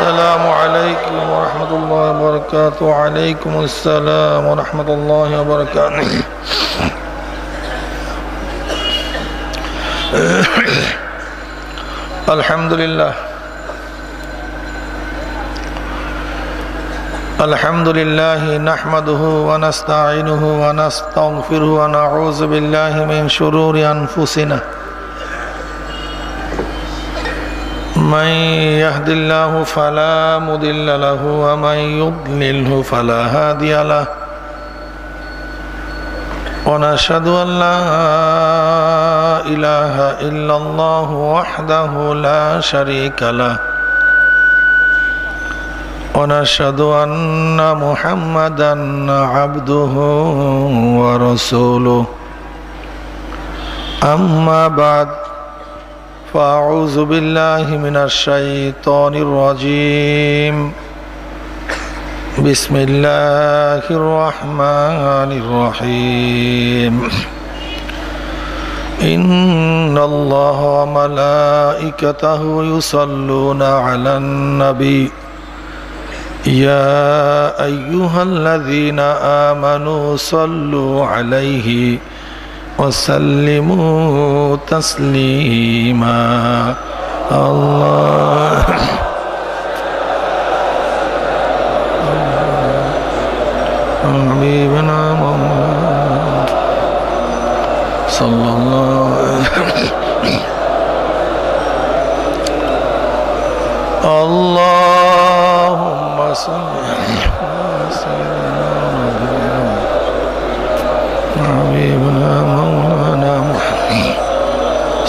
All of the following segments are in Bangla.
السلام عليكم ورحمة الله وبركاته. وعليكم السلام ورحمة الله وبركاته. الحمد لله الحمد لله نحمده ونستعينه ونستغفره ونعوذ بالله من شرور أنفسنا من يهد الله فلا مضل له ومن يضلله فلا هادي له ونشهد أن لا إله إلا الله وحده لا شريك له ونشهد أن محمدا عبده ورسوله أما بعد فأعوذ بالله من الشيطان الرجيم بسم الله الرحمن الرحيم إن الله وملائكته يصلون على النبي يا أيها الذين آمنوا صلوا عليه وسلموا تسليما الله حبيبنا محمد صلى الله اللهم صل حبيبنا مولانا محمد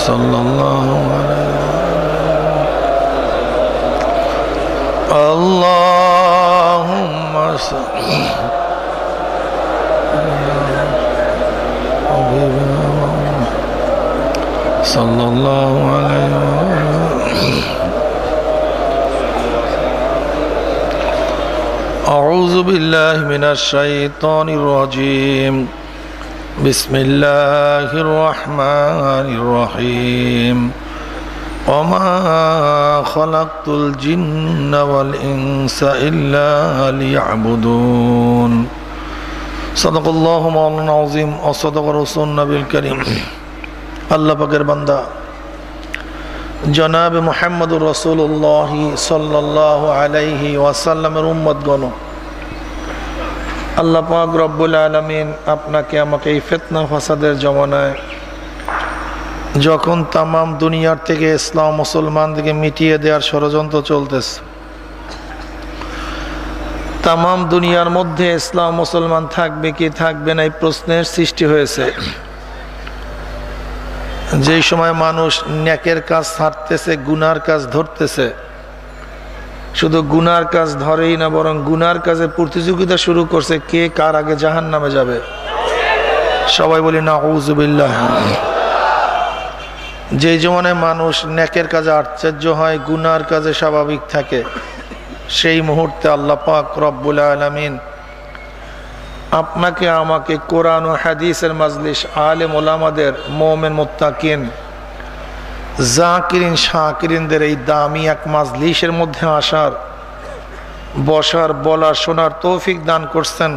صلى الله عليه اللهم صل حبيبنا مولانا صلى الله عليه أعوذ بالله من الشيطان الرجيم بسم الله الرحمن الرحيم وما خلقت الجن والإنس إلا ليعبدون صدق الله مولانا العظيم وصدق رسول النبي الكريم আল্লাহ পাকের বান্দা জনাব মুহাম্মদুর রাসূলুল্লাহ সাল্লাল্লাহু আলাইহি ওয়াসাল্লামের উম্মতগণ, আল্লাহ পাক রব্বুল আলামিন আপনাকে আমাকে এই ফিতনা ফাসাদের জমানায় যখন তামাম দুনিয়ার থেকে ইসলাম মুসলমানদেরকে মিটিয়ে দেওয়ার ষড়যন্ত্র চলতেছে, তামাম দুনিয়ার মধ্যে ইসলাম মুসলমান থাকবে কি থাকবে না এই প্রশ্নের সৃষ্টি হয়েছে। যেই সময় মানুষ নেকের কাজ ছাড়তেছে, গুনার কাজ ধরতেছে, শুধু গুনার কাজ ধরেই না বরং গুনার কাজে প্রতিযোগিতা শুরু করছে কে কার আগে জাহান্নামে যাবে। সবাই বলি নাউযু বিল্লাহ। যেই জমানায় মানুষ নেকের কাজে আশ্চর্য হয়, গুনার কাজে স্বাভাবিক থাকে, সেই মুহূর্তে আল্লাহ পাক রব্বুল আলামিন আপনাকে আমাকে কোরআন ও হাদিসের মাজলিস, আলেম ওলামাদের, মুমিন মুত্তাকিন, জাকিরিন শাকিরিনদের এই দামি এক মাজলিসের মধ্যে আসার, বসার, বলার, শোনার তৌফিক দান করছেন।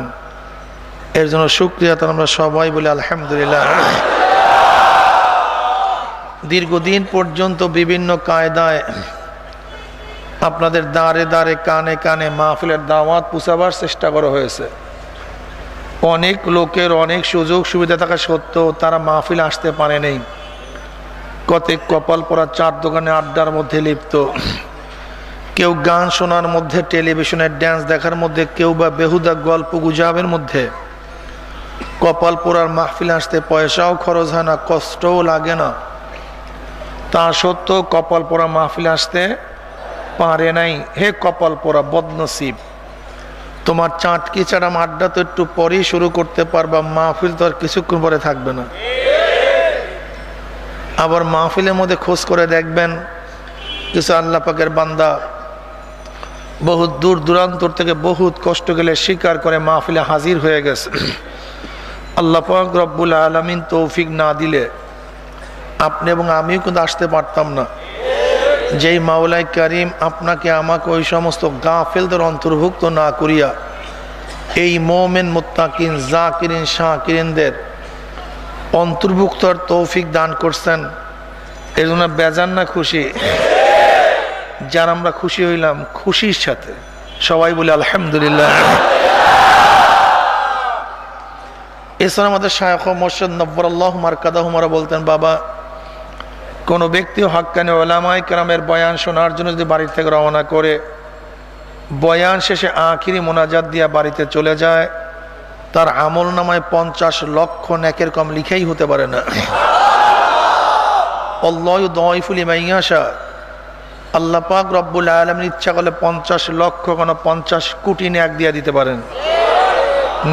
এর জন্য শুকরিয়া তার আমরা সবাই বলি আলহামদুলিল্লাহ। দীর্ঘদিন পর্যন্ত বিভিন্ন কায়দায় আপনাদের দাঁড়ে দাঁড়ে, কানে কানে মাহফিলের দাওয়াত পৌঁছাবার চেষ্টা করা হয়েছে। অনেক লোকের অনেক সুযোগ সুবিধা থাকা সত্ত্বেও তারা মাহফিল আসতে পারে নাই। কতক কপাল পরা চার দোকানে আড্ডার মধ্যে লিপ্ত, কেউ গান শোনার মধ্যে, টেলিভিশনের ড্যান্স দেখার মধ্যে, কেউ বা বেহুদা গল্প গুজবের মধ্যে। কপাল পোড়ার মাহফিল আসতে পয়সাও খরচ হয় না, কষ্টও লাগে না, তা সত্ত্বেও কপাল পোড়া মাহফিল আসতে পারে নাই। হে কপাল পোড়া বদনসিব, তোমার চাটকি চাড়াম আড্ডা তো একটু পরেই শুরু করতে পারবা, মাহফিল তো আর কিছুক্ষণ পরে থাকবে না। আবার মাহফিলের মধ্যে খোঁজ করে দেখবেন কিছু আল্লাহ পাকের বান্দা বহুত দূর দূরান্তর থেকে বহুত কষ্ট গেলে স্বীকার করে মাহফিলে হাজির হয়ে গেছে। আল্লাহ পাক রব্বুল আলামিন তৌফিক না দিলে আপনি এবং আমিও কিন্তু আসতে পারতাম না। যেই মাওলাই করিম আপনাকে আমাকে ওই সমস্ত গাফেলদের অন্তর্ভুক্ত না করিয়া এই মোমেন মুত্তাকিন জাকিরিন শাকিরিনদের অন্তর্ভুক্তর তৌফিক দান করছেন, এই জন্য বেজান না খুশি? যার আমরা খুশি হইলাম খুশির সাথে সবাই বলে আলহামদুলিল্লাহ। এছাড়া আমাদের শায়খ মুর্শিদ নব্বরাল্লাহু মারকাদাহুমারা বলতেন, বাবা কোনো ব্যক্তি হাক্কানি উলামায়ে কেরামের বয়ান শোনার জন্য যদি বাড়ি থেকে রওনা করে বয়ান শেষে আখিরি মোনাজাত দিয়া বাড়িতে চলে যায়, তার আমল নামায় 50 লক্ষ নেকের কম লিখেই হতে পারে না। আল্লাহু ইউদাইফু লিমান ইয়াশা, আল্লাহ পাক রব্বুল আলামিন ইচ্ছা করলে 50 লক্ষ কেন 50 কোটি নেক দিয়া দিতে পারেন।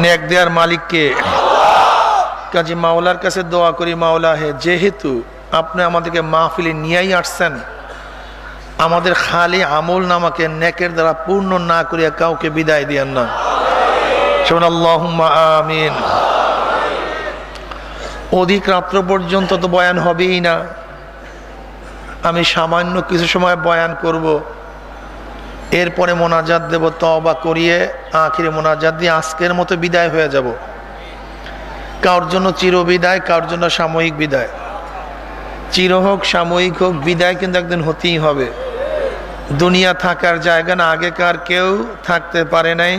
নেক দেওয়ার মালিক কে? কাজী মাওলার কাছে দোয়া করি, মাওলা হে, যেহেতু আপনি আমাদেরকে মাহফিলে নিয়েই আসছেন, আমাদের খালি আমল নামাকে নেকের দ্বারা পূর্ণ না করিয়া কাউকে বিদায় দিয়েন না। শুনুন, আল্লাহুম্মা আমিন। অধিক রাত্র পর্যন্ত তো বয়ান হবেই না, আমি সামান্য কিছু সময় বয়ান করব, এরপরে মোনাজাত দেব, তওবা করিয়ে আখিরে মোনাজাত দিয়ে আজকের মতো বিদায় হয়ে যাব। কারোর জন্য চিরবিদায়, কারোর জন্য সাময়িক বিদায়। চির হোক সাময়িক হোক, বিদায় কিন্তু একদিন হতেই হবে। দুনিয়া থাকার জায়গা না, আগেকার কেউ থাকতে পারে নাই,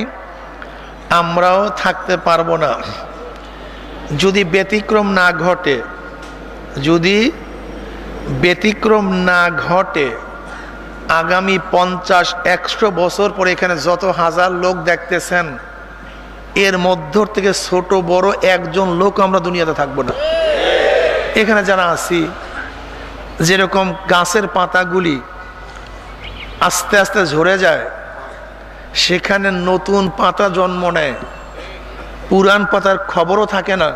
আমরাও থাকতে পারবো না। যদি ব্যতিক্রম না ঘটে, যদি ব্যতিক্রম না ঘটে, আগামী 50-100 বছর পরে এখানে যত হাজার লোক দেখতেছেন, এর মধ্য থেকে ছোট বড় একজন লোক আমরা দুনিয়াতে থাকবো না। এখানে যারা আছি, যেরকম গাছের পাতাগুলি আস্তে আস্তে ঝরে যায়, সেখানে নতুন পাতা জন্ম নেয়, পুরান পাতার খবরও থাকে না,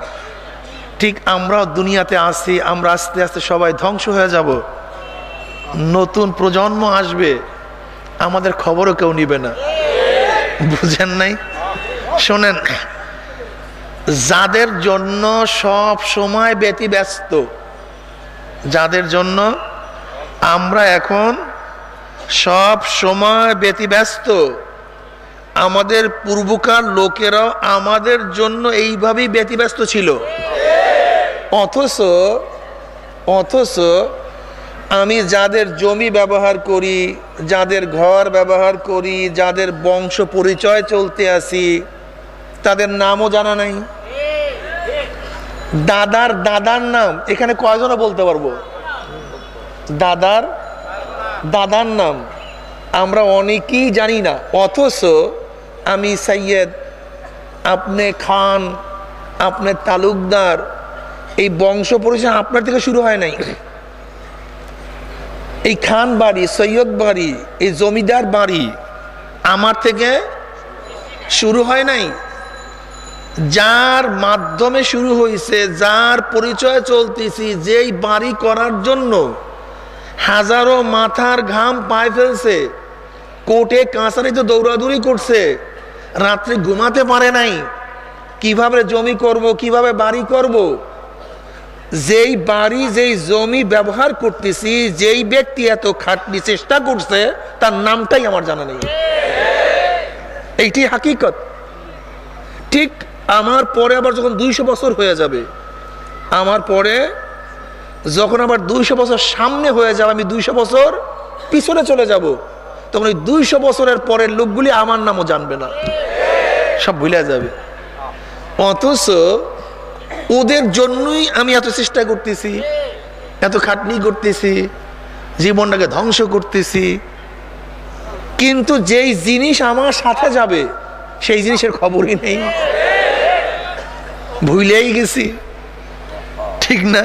ঠিক আমরাও দুনিয়াতে আছি, আমরা আস্তে আস্তে সবাই ধ্বংস হয়ে যাব। নতুন প্রজন্ম আসবে, আমাদের খবরও কেউ নিবে না। বুঝেন নাই? শোনেন, যাদের জন্য সব সময় ব্যতিব্যস্ত, যাদের জন্য আমরা এখন সব সময় ব্যতিব্যস্ত, আমাদের পূর্বকার লোকেরাও আমাদের জন্য এইভাবেই ব্যতিব্যস্ত ছিল। অথচ আমি যাদের জমি ব্যবহার করি, যাদের ঘর ব্যবহার করি, যাদের বংশ পরিচয় চলতে আসি, তাদের নামও জানা নাই। দাদার দাদার নাম এখানে কয়জনে বলতে পারবো? দাদার নাম আমরা অনেকেই জানি না। অথচ আমি সৈয়দ, আপনি খান, আপনি তালুকদার, এই বংশ পরিচয় আপনার থেকে শুরু হয় নাই। এই খান বাড়ি, সৈয়দ বাড়ি, এই জমিদার বাড়ি আমার থেকে শুরু হয় নাই। যার মাধ্যমে শুরু হয়েছে, যার পরিচয় চলতেছি, যেই বাড়ি করার জন্য হাজারো মাথার ঘাম পায়ে ফেলছে, কোর্টে কাছারিতে দৌড়াদৌড়ি করছে, রাত্রে ঘুমাতে পারে নাই, কিভাবে জমি করব, কিভাবে বাড়ি করব। যেই বাড়ি, যেই জমি ব্যবহার করতেছি, যেই ব্যক্তি এত খাটনি চেষ্টা করছে, তার নামটাই আমার জানা নেই। এইটি হাকিকত। ঠিক আমার পরে আবার যখন 200 বছর হয়ে যাবে, আমার পরে যখন আবার 200 বছর সামনে হয়ে যাবে, আমি 200 বছর পিছনে চলে যাব, তখন ওই 200 বছরের পরের লোকগুলি আমার নামও জানবে না, সব ভুলে যাবে। অথচ ওদের জন্যই আমি এত চেষ্টা করতেছি, এত খাটনি করতেছি, জীবনটাকে ধ্বংস করতেছি। কিন্তু যেই জিনিস আমার সাথে যাবে, সেই জিনিসের খবরই নেই, ভুলেই গেছি। ঠিক না?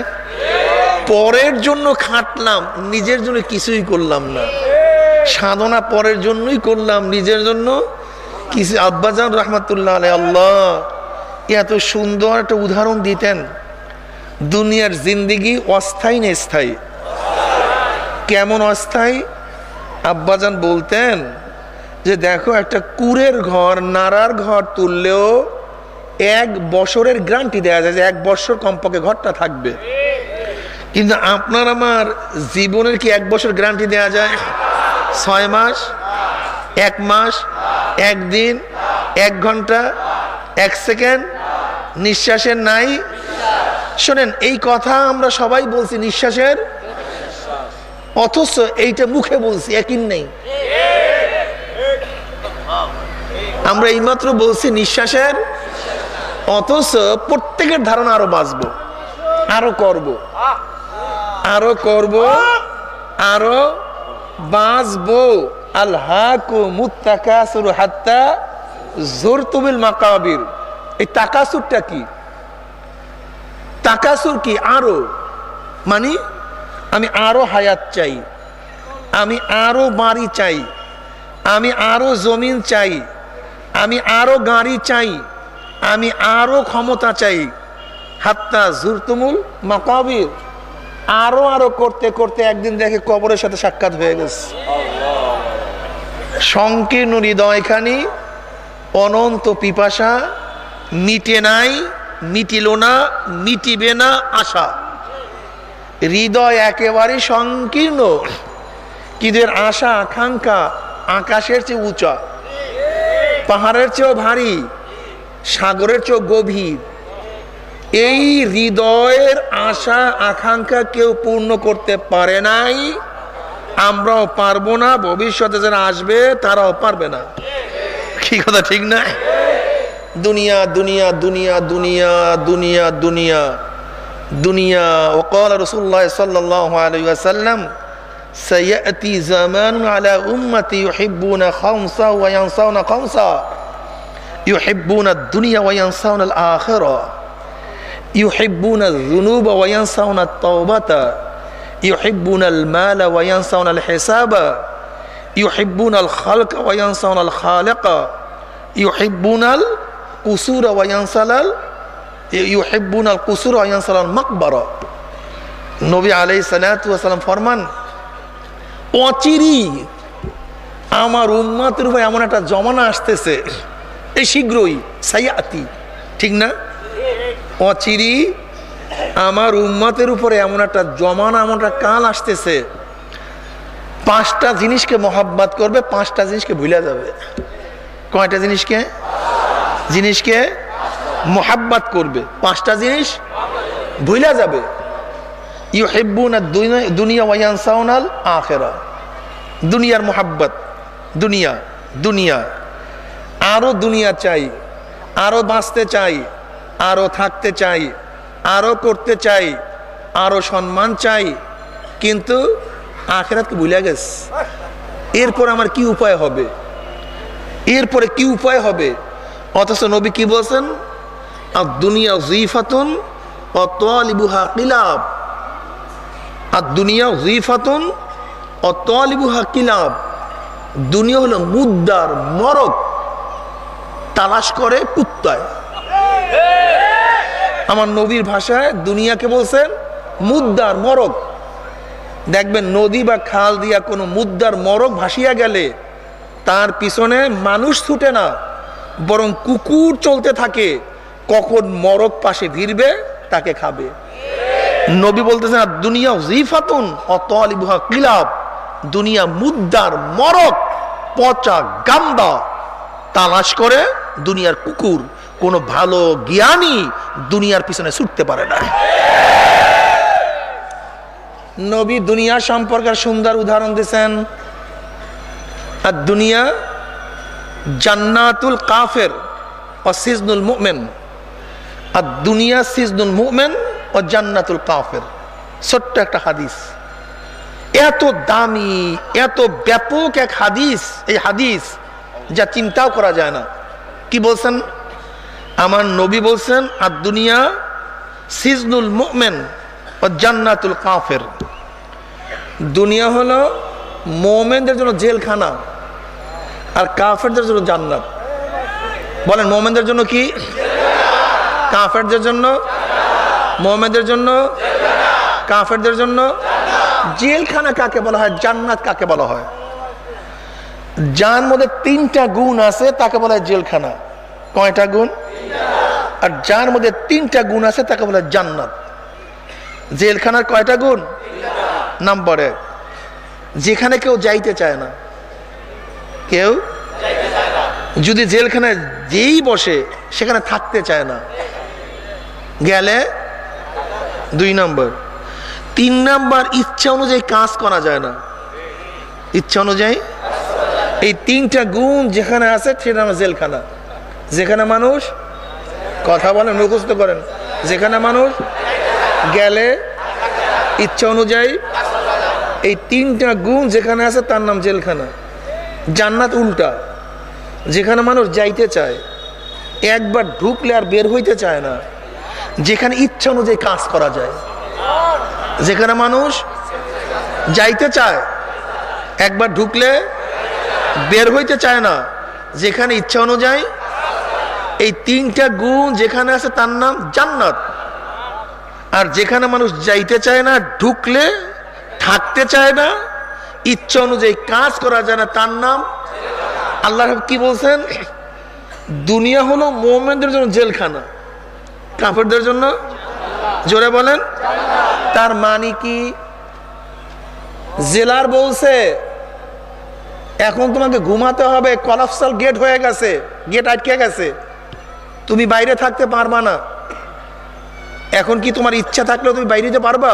পরের জন্য খাটলাম, নিজের জন্য কিছুই করলাম না। সাধনা পরের জন্যই করলাম, নিজের জন্য কিছু। আব্বাজান রহমাতুল্লাহ আলাইহি, আল্লাহ এত সুন্দর একটা উদাহরণ দিতেন। দুনিয়ার জিন্দিগি অস্থায়ী না স্থায়ী? কেমন অস্থায়ী? আব্বাজান বলতেন যে দেখো, একটা কুড়ের ঘর, নাড়ার ঘর তুললেও 1 বছরের গ্যারান্টি দেওয়া যায় যে 1 বছর কমপক্ষে ঘরটা থাকবে। কিন্তু আপনার আমার জীবনের কি 1 বছর গ্যারান্টি দেওয়া যায়? 6 মাস, 1 মাস, 1 দিন, 1 ঘন্টা, 1 সেকেন্ড নিঃশ্বাসের নাই। শোনেন, এই কথা আমরা সবাই বলছি নিঃশ্বাসের, অথচ এইটা মুখে বলছি, একই নেই। আমরা এইমাত্র বলছি নিঃশ্বাসের, অথচ প্রত্যেকের ধারণা আরো বাঁচবো, আরো করব, আরো করব, আরো বাঁচবো। আলহাকুমুত তাকাসুর হাত্তা যুরতুমুল মাকাবির। এই তাকাসুরটা কি? তাকাসুর কি? আরো, মানে আমি আরো হায়াত চাই, আমি আরো বাড়ি চাই, আমি আরো জমিন চাই, আমি আরো গাড়ি চাই, আমি আরো ক্ষমতা চাই। হাত্তা যুরতুমুল মাকাবির। আরো আরো করতে করতে একদিন দেখে কবরের সাথে সাক্ষাৎ হয়ে গেছে। সংকীর্ণ হৃদয়খানি, অনন্ত পিপাসা, মিটে নাই, মিটিল না, মিটিবে না আশা। হৃদয় একেবারে সংকীর্ণ, কিন্তু এর আশা আকাঙ্ক্ষা আকাশের চেয়ে উঁচা, পাহাড়ের চেয়েও ভারী, সাগরের চেয়েও গভীর। এই হৃদয়ের আশা আকাঙ্ক্ষা কেউ পূর্ণ করতে পারে নাই, আমরাও পারবো না, ভবিষ্যতে যারা আসবে তারাও পারবে না। কি কথা ঠিক না? দুনিয়া দুনিয়া দুনিয়া দুনিয়া দুনিয়া দুনিয়া দুনিয়া। ওয়াকাল রাসূলুল্লাহ সাল্লাল্লাহু আলাইহি ওয়াসাল্লাম সায়াতি জামানুন আলা উম্মতি ইউহিব্বুনা খামসা ওয়া ইয়ানসাউনা খামসা, ইউহিব্বুনা আদ-দুনিয়া ওয়া ইয়ানসাউনা আল-আখিরা, ইউহিব্বুনা আয-যুনুবা ওয়া ইয়ানসাউনা আত-তাওবাতা, ইউহিব্বুনা আল-মালা ওয়া ইয়ানসাউনা আল-হিসাবা, ইউহিব্বুনা আল-খালকা ওয়া ইয়ানসাউনা আল-খালিকা, ইউহিব্বুনা আল-কুসুরা ওয়া ইয়ানসাউনা ইউহিব্বুনা আল-কুসুরা ওয়া ইয়ানসাউনা আল-মাকবারা। নবী আলাইহিস সালাতু ওয়াস সালাম ফরমান, অচিরি আমার উম্মতের উপর এমন একটা জমানা আসতেছে, এই শীঘ্রই, সায়াতি, ঠিক না? অচিরি আমার উম্মতের উপরে এমন একটা জমানা, এমন একটা কাল আসতেছে, 5টা জিনিসকে মহাব্বত করবে, 5টা জিনিসকে ভুলে যাবে। কয়টা জিনিসকে? জিনিসকে মহাব্বত করবে, 5টা জিনিস ভুলে যাবে। ইউহিব্বুনা দুনিয়া ওয়া ইয়ানসাউনাল আখিরা। দুনিয়ার মহাব্বত, দুনিয়া দুনিয়া, আরো দুনিয়া চাই, আরো বাঁচতে চাই, আরো থাকতে চাই, আরো করতে চাই, আরো সম্মান চাই, কিন্তু আখিরাতকে ভুলে গেছে। এরপর আমার কি উপায় হবে? এরপরে কি উপায় হবে? অথচ নবী কি বলছেন? আদ-দুনিয়া যিফাতুন ওয়া তালিবুহা কিলাব। আদ-দুনিয়া যিফাতুন ওয়া তালিবুহা কিলাব। দুনিয়া হলো মুদ্দার মরক, তালাশ করে কুত্তায়। আমার নবীর ভাষায় দুনিয়াকে বলছেন মুদ্দার মরক। দেখবেন নদী বা খাল দিয়া কোনো মুদ্দার মরক ভাসিয়া গেলে তার পিছনে মানুষ ছুটে না, বরং কুকুর চলতে থাকে, কখন মরক পাশে ভিড়বে তাকে খাবে। নবী বলতেছেন দুনিয়া যিফাতুন ওয়া তালিবুহা কিলাব। দুনিয়া মুদ্দার মরক, পচা গান্দা, তালাশ করে দুনিয়ার কুকুর। কোনো ভালো জ্ঞানী দুনিয়ার পিছনে ছুটতে পারে না। নবী দুনিয়া সম্পর্কে সুন্দর উদাহরণ দিয়েছেন। আর দুনিয়া জান্নাতুল কাফের ও সিজনুল মুমিন। আর দুনিয়া সিজনুল মুমিন ও জান্নাতুল কাফের। ছোট্ট একটা হাদিস, এত দামি, এত ব্যাপক এক হাদিস, এই হাদিস যা চিন্তাও করা যায় না। কি বলছেন? আমার নবী বলছেন আর দুনিয়া সিজনুল মুমিন ও জান্নাতুল কাফের। দুনিয়া হলো মুমিনদের জন্য জেলখানা, আর কাফেরদের জন্য জান্নাত। বলেন, মুমিনদের জন্য কি? কাফেরদের জন্য? মুমিনদের জন্য? কাফেরদের জন্য জেলখানা কাকে বলা হয়? জান্নাত কাকে বলা হয়? যার মধ্যে 3টা গুণ আছে তাকে বলা হয় জেলখানা। কয়টা গুণ? আর যার মধ্যে 3টা গুণ আছে তাকে বলা হয় জান্নাত। জেলখানার কয়টা গুণ? নাম্বার 1, যেখানে কেউ যাইতে চায় না। কেউ যদি জেলখানায় যেই বসে সেখানে থাকতে চায় না, গেলে 2 নম্বর। 3 নম্বর, ইচ্ছা অনুযায়ী কাজ করা যায় না। ইচ্ছা অনুযায়ী, এই 3টা গুণ যেখানে আছে সেটা আমার জেলখানা। যেখানে মানুষ, কথা বলেন, মুখস্থ করেন, যেখানে মানুষ গেলে ইচ্ছা অনুযায়ী, এই 3টা গুণ যেখানে আছে তার নাম জেলখানা। জান্নাত উল্টা, যেখানে মানুষ যাইতে চায়, একবার ঢুকলে আর বের হইতে চায় না, যেখানে ইচ্ছা অনুযায়ী কাজ করা যায়। যেখানে মানুষ যাইতে চায়, একবার ঢুকলে বের হইতে চায় না, যেখানে ইচ্ছা অনুযায়ী, এই 3টা গুণ যেখানে আছে তার নাম জান্নাত। আর যেখানে মানুষ যাইতে চায় না, ঢুকলে থাকতে চায় না, ইচ্ছা অনুযায়ী কাজ করা যায় না, তার নাম, আল্লাহ কি বলছেন, দুনিয়া হলো মুমিনদের জন্য জেলখানা, কাফেরদের জন্য, জোরে বলেন, তার মানে কি? জেলার বলছে এখন তোমাকে ঘুমাতে হবে, কলাপসাল গেট হয়ে গেছে, গেট আটকে গেছে, তুমি বাইরে থাকতে পারবা না। এখন কি তোমার ইচ্ছা থাকলেও তুমি বাইরে যেতে পারবা?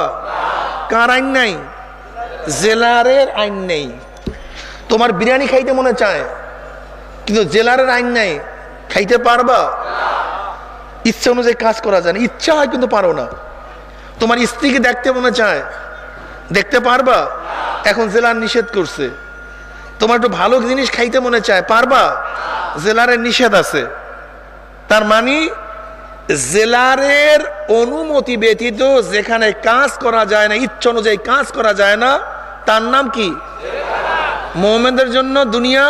কার আইন নাই? জেলারের আইন নেই। তোমার বিরিয়ানি খাইতে মনে চায়, কিন্তু জেলারের আইন নাই, খাইতে পারবা? ইচ্ছা অনুযায়ী কাজ করা যায় না, ইচ্ছা হয় কিন্তু পারো না। তোমার স্ত্রীকে দেখতে মনে চায়, দেখতে পারবা? এখন জেলার নিষেধ করছে। তোমার একটু ভালো জিনিস খাইতে মনে চায়, পারবা? জেলারের নিষেধ আছে। তার মানে জেলারের অনুমতি ব্যতীত যেখানে কাজ করা যায় না, ইচ্ছা অনুযায়ী কাজ করা যায় না, তার নাম কি? মুমিনদের জন্য দুনিয়া,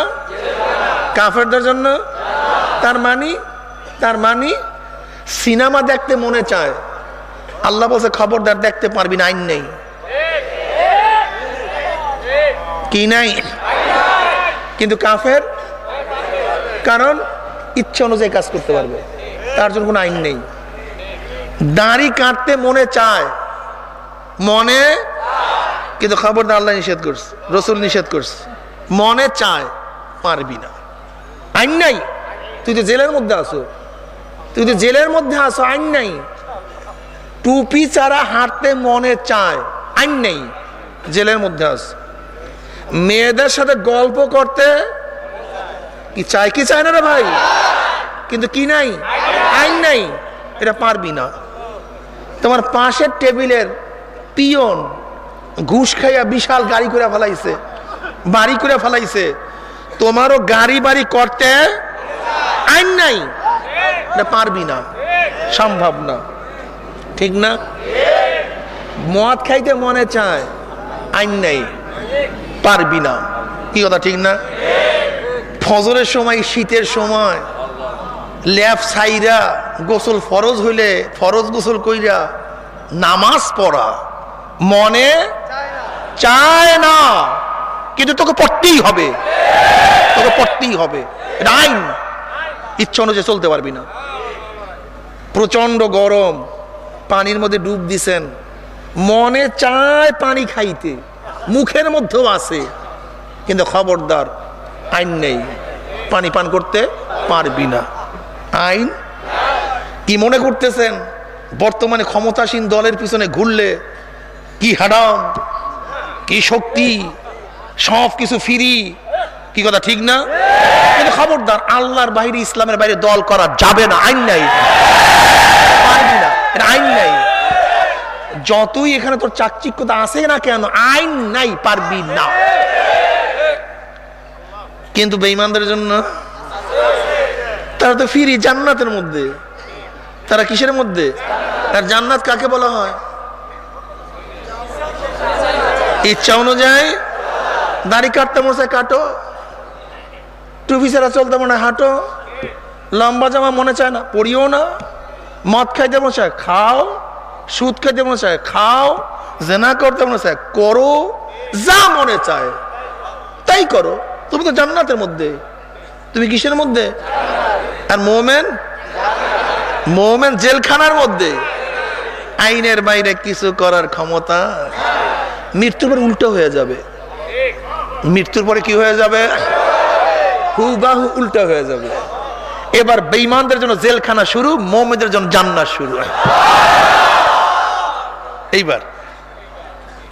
কাফেরদের জন্য। তার মানে সিনেমা দেখতে মনে চায়, আল্লাহ বলছে খবরদার দেখতে পারবি না, আইন নেই। কি নাই? কিন্তু কাফের, কারণ ইচ্ছা অনুযায়ী কাজ করতে পারবে, তার জন্য কোনো আইন নেই। দাড়ি কাটতে মনে চায়, মনে, কিন্তু খবরদার আল্লাহ নিষেধ করছে, রসুল নিষেধ করছে, মনে চায়, পারবি না, আইন নাই। তুই তো জেলের মধ্যে আসো, আইন নাই। টুপি ছাড়া হাঁটতে মনে চায়, আইন নেই, জেলের মধ্যে আসো। মেয়েদের সাথে গল্প করতে কি চায়, কি চায় না রে ভাই, কিন্তু কি নাই? আইন নাই, এটা পারবি না। তোমার পাশের টেবিলের পিয়ন ঘুষ খাইয়া বিশাল গাড়ি করে ফেলাইছে, বাড়ি করে ফেলাইছে, তোমারও গাড়ি বাড়ি করতে আইন নাই, এটা পারবি না, সম্ভব না, ঠিক না? মদ খাইতে মনে চায়, আইন নাই, পারবি না, কি কথা ঠিক না? ফজরের সময়, শীতের সময় ল্যাপ ছাইরা গোসল ফরজ হইলে ফরজ গোসল কইরা নামাজ পড়া মনে চায় না, কিন্তু তোকে পড়তেই হবে, তোকে পড়তেই হবে, এটা আইন। ইচ্ছা অনুযায়ী চলতে পারবি না। প্রচন্ড গরম, পানির মধ্যে ডুব দিছেন, মনে চায় পানি খাইতে, মুখের মধ্যেও আছে, কিন্তু খবরদার আইন নেই, পানি পান করতে পারবি না, আইন। কি মনে করতেছেন বর্তমানে ক্ষমতাসীন দলের পিছনে ঘুরলে কি হারাম, কি শক্তি, সব কিছু ফ্রি, কি কথা ঠিক না? কিন্তু খবরদার আল্লাহর বাইরে, ইসলামের বাইরে দল করা যাবে না, আইন নাই, পারবি না, এটা আইন নাই। যতই এখানে তোর চাকচিক্যতা আসে না কেন, আইন নাই, পারবি না। কিন্তু বেঈমানদের জন্য তারা তো ফিরি জান্নাতের মধ্যে, তারা কিসের মধ্যে? আর জান্নাত কাকে বলা হয়? ইচ্ছা অনুযায়ী দাড়ি কাটতে মনে চায় কাটো, টুপি ছাড়া চলতে মনে হয় হাঁটো, লম্বা জামা মনে চায় না পরিও না, মদ খাইতে মনে চায় খাও, সুদ খাইতে মনে চায় খাও, জেনা করতে মনে চায় করো, যা মনে চায় তাই করো, তুমি তো জান্নাতের মধ্যে। তুমি কিসের মধ্যে? আর মোমেন, মোমেন জেলখানার মধ্যে। আইনের বাইরে কিছু করার ক্ষমতা। মৃত্যুর পর উল্টো হয়ে যাবে। মৃত্যুর পরে কি হয়ে যাবে? হুবাহু উল্টো হয়ে যাবে। এবার বেঈমানদের জন্য জেলখানা শুরু, মুমিনদের জন্য জান্নাত শুরু।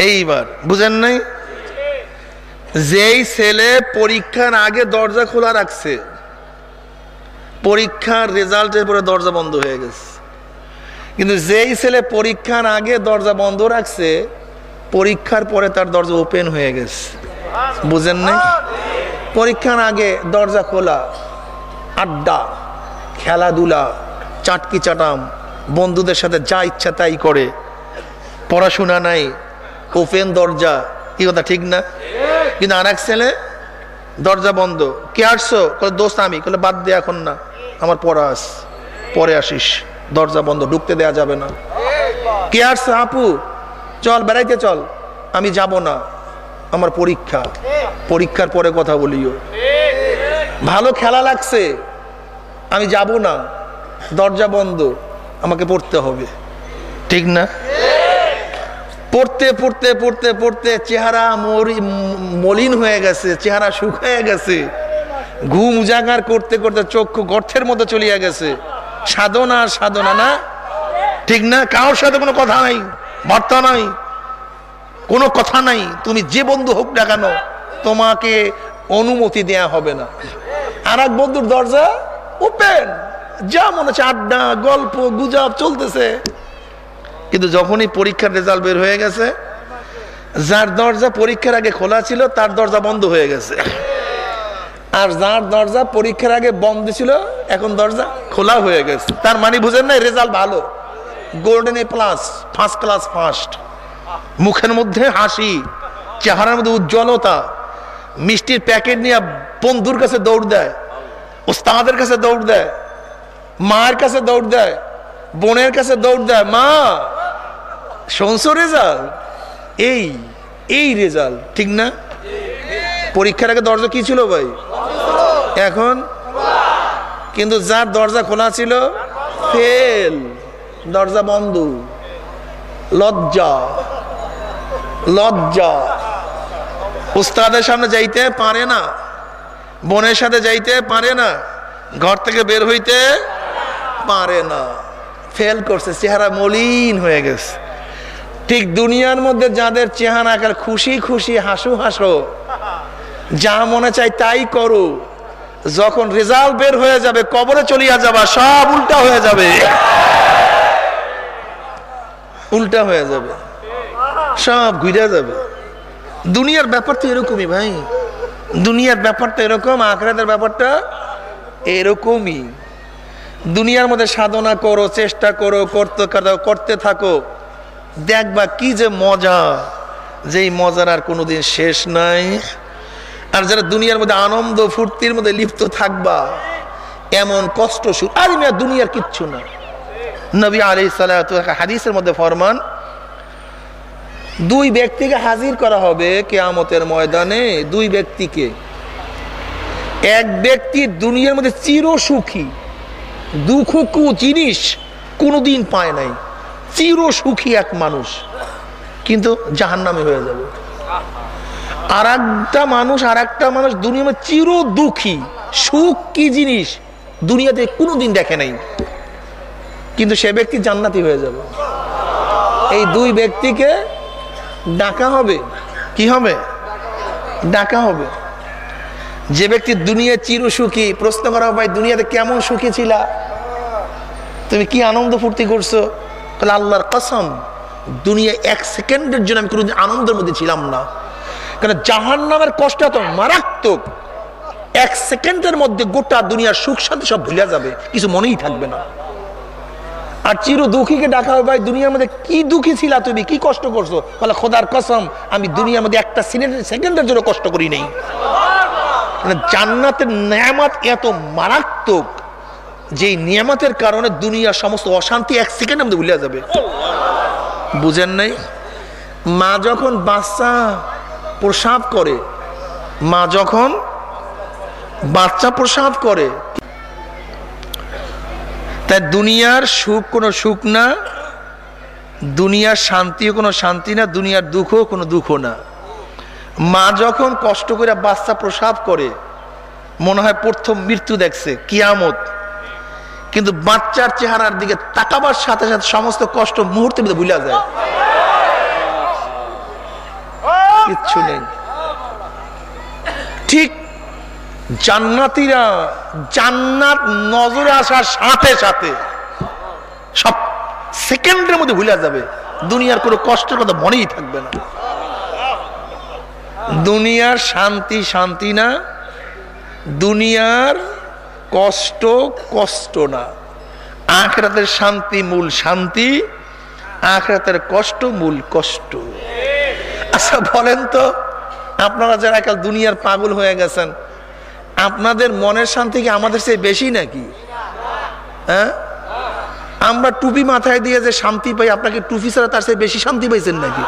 এইবার বুঝেন নাই? যেই ছেলে পরীক্ষার আগে দরজা খোলা রাখছে, পরীক্ষার রেজাল্টের পরে দরজা বন্ধ হয়ে গেছে। কিন্তু যেই ছেলে পরীক্ষার আগে দরজা বন্ধ রাখছে, পরীক্ষার পরে তার দরজা ওপেন হয়ে গেছে। বুঝেন নাই? পরীক্ষার আগে দরজা খোলা, আড্ডা, খেলাধুলা, চাটকি চাটাম, বন্ধুদের সাথে যা ইচ্ছা তাই করে, পড়াশোনা নাই, ওপেন দরজা। কি কথা ঠিক না? কিন্তু আর এক ছেলে দরজা বন্ধ। কে আসছো? দোস্ত আমি। বাদ দে, এখন না, আমার পড়া আস, পরে আসিস। দরজা বন্ধ, ঢুকতে দেয়া যাবে না। কে আসছে? আপু, চল বেড়াইতে চল। আমি যাব না, আমার পরীক্ষা, পরীক্ষার পরে কথা বলিও। ভালো খেলা লাগছে, আমি যাব না, দরজা বন্ধ, আমাকে পড়তে হবে। ঠিক না? পড়তে পড়তে পড়তে পড়তে চেহারা মলিন হয়ে গেছে, চেহারা শুকিয়ে গেছে, ঘুম উজাগার করতে করতে চক্ষু গর্তের মধ্যে চলিয়া গেছে। সাধনা আর সাধনা না, ঠিক না? কারোর সাথে কোনো কথা নাই, বার্তা নাই, কোনো কথা নাই। তুমি যে বন্ধু হোক না কেন, তোমাকে অনুমতি দেয়া হবে না। আর এক বন্ধুর দরজা ওপেন, যা মনে হচ্ছে আড্ডা, গল্প গুজব চলতেছে। কিন্তু যখনই পরীক্ষার রেজাল্ট বের হয়ে গেছে, যার দরজা পরীক্ষার আগে খোলা ছিল তার দরজা বন্ধ হয়ে গেছে, আর যার দরজা পরীক্ষার আগে বন্ধ ছিল এখন দরজা খোলা হয়ে গেছে। তার মানে বুঝেন না, রেজাল্ট ভালো, golden A plus, first class first. মুখের মধ্যে হাসি, চেহারার মধ্যে উজ্জ্বলতা, মিষ্টির প্যাকেট নিয়ে বন্ধুর কাছে দৌড় দেয়, ওস্তাদের কাছে দৌড় দেয়, মায়ের কাছে দৌড় দেয়, বোনের কাছে দৌড় দেয়। মা, শুনছো রেজাল্ট? এই রেজাল্ট, ঠিক না? পরীক্ষার আগে দরজা কি ছিল ভাই? এখন কিন্তু যার দরজা খোলা ছিল ফেল, দরজা বন্ধ। লজ্জা, লজ্জা। উস্তাদের সামনে যাইতে পারে না, বোনের সাথে যাইতে পারে না, ঘর থেকে বের হইতে পারে না, ফেল করছে, চেহারা মলিন হয়ে গেছে। ঠিক দুনিয়ার মধ্যে যাদের চেহারা আকার খুশি খুশি, হাসু হাসো, যা মনে চাই তাই করো, যখন রেজাল্ট বের হয়ে যাবে, কবরে চলিয়া যাবা, সব উল্টা হয়ে যাবে, উল্টা হয়ে যাবে, সব ঘুরে যাবে। দুনিয়ার ব্যাপার তো এরকমই ভাই, দুনিয়ার ব্যাপারটা এরকম, আখিরাতের ব্যাপারটা এরকমই। দুনিয়ার মধ্যে সাধনা করো, চেষ্টা করো, করতে থাকো, দেখবা কি যে মজা, যেই মজার আর কোনোদিন শেষ নাই। আর যারা দুনিয়ার মধ্যে আনন্দ ফুর্তির মধ্যে লিপ্ত থাকবা, এমন কষ্ট শুরু। আর দুনিয়ার কিচ্ছু না। নবী আলাইহিস সালাতু হাদিসের মধ্যে ফরমান, দুই ব্যক্তিকে হাজির করা হবে কিয়ামতের ময়দানে। দুই ব্যক্তিকে, এক ব্যক্তি দুনিয়ার মধ্যে চির সুখী, দুঃখ জিনিস কোনোদিন পায় নাই, চির সুখী এক মানুষ, কিন্তু জাহান্নামী হয়ে যাবে। আর একটা মানুষ দুনিয়ার চির দুঃখী, সুখ কি জিনিস দুনিয়াতে কোনোদিন দেখে নাই, কিন্তু সে ব্যক্তি জান্নাতি হয়ে যাবে। এই দুই ব্যক্তিকে ডাকা হবে। কি হবে? ডাকা হবে। যে ব্যক্তি দুনিয়া চির সুখী, প্রশ্ন করা হবে, ভাই দুনিয়াতে কেমন সুখী ছিলা, তুমি কি আনন্দ ফুর্তি করছো? তাহলে আল্লাহর কসম, দুনিয়া এক সেকেন্ডের জন্য আমি কোনোদিন আনন্দের মধ্যে ছিলাম না। কারণ জাহান্নামের কষ্ট এত মারাত্মক, এক সেকেন্ডের মধ্যে গোটা দুনিয়ার সুখ শান্তি সব ভুলে যাবে, কিছু মনেই থাকবে না। আর চির দুঃখীকে ডাকা হবে, ভাই দুনিয়ার মধ্যে কি দুঃখী ছিলা, তুমি কি কষ্ট করছো? বলে খোদার কসম, আমি দুনিয়ার মধ্যে একটা সেকেন্ডের জন্য কষ্ট করি নাই। জান্নাতের নেয়ামত এত মারাত্মক, যে নিয়ামতের কারণে দুনিয়ার সমস্ত অশান্তি এক সেকেন্ডের মধ্যে ভুলে যাবে। বুঝেন নাই? মা যখন বাচ্চা প্রসাব করে, মা যখন বাচ্চা প্রসাব করে, তাই দুনিয়ার সুখ কোনো সুখ না, দুনিয়ার শান্তিও কোনো শান্তি না, দুনিয়ার দুঃখও কোনো দুঃখ না। মা যখন কষ্ট করে বাচ্চা প্রসব করে মনে হয় প্রথম মৃত্যু দেখছে, কিয়ামত, কিন্তু বাচ্চার চেহারার দিকে তাকাবার সাথে সাথে সমস্ত কষ্ট মুহূর্তের মধ্যে ভুলে যায়, কিচ্ছু নেই। ঠিক জান্নাতীরা জান্নাত নজরে আসার সাথে সাথে সব সেকেন্ডের মধ্যে ভুলে যাবে, দুনিয়ার কোনো কষ্টের কথা মনেই থাকবে না। দুনিয়ার শান্তি শান্তি না, দুনিয়ার কষ্ট কষ্ট না, আখিরাতের শান্তি মূল শান্তি, আখিরাতের কষ্ট মূল কষ্ট। আচ্ছা বলেন তো, আপনারা যারা কাল দুনিয়ার পাগল হয়ে গেছেন, আপনাদের মনের শান্তি কি আমাদের চেয়ে বেশি নাকি? হ্যাঁ, আমরা টুপি মাথায় দিয়ে যে শান্তি পাই, আপনাকে টুপি ছাড়া তার চেয়ে বেশি শান্তি পাইছেন নাকি?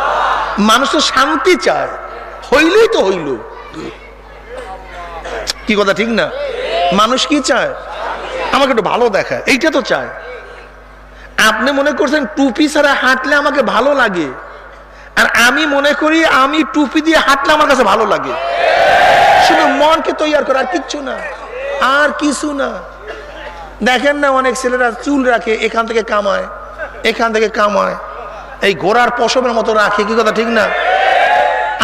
মানুষ তো শান্তি চায়, হইলেই তো হইল, কি কথা ঠিক না? মানুষ কি চায়? আমাকে একটু ভালো দেখায়, এইটা তো চায়। আপনি মনে করছেন টুপি ছাড়া হাঁটলে আমাকে ভালো লাগে, আর আমি মনে করি আমি টুপি দিয়ে হাঁটলে আমার কাছে ভালো লাগে। শুধু মনকে তৈরি করে, আর কিচ্ছু না, আর কিছু না। দেখেন না, অনেক ছেলেরা চুল রাখে, এখান থেকে কামায়, এখান থেকে কামায়, এই ঘোড়ার পশমের মতো রাখে, কি কথা ঠিক না?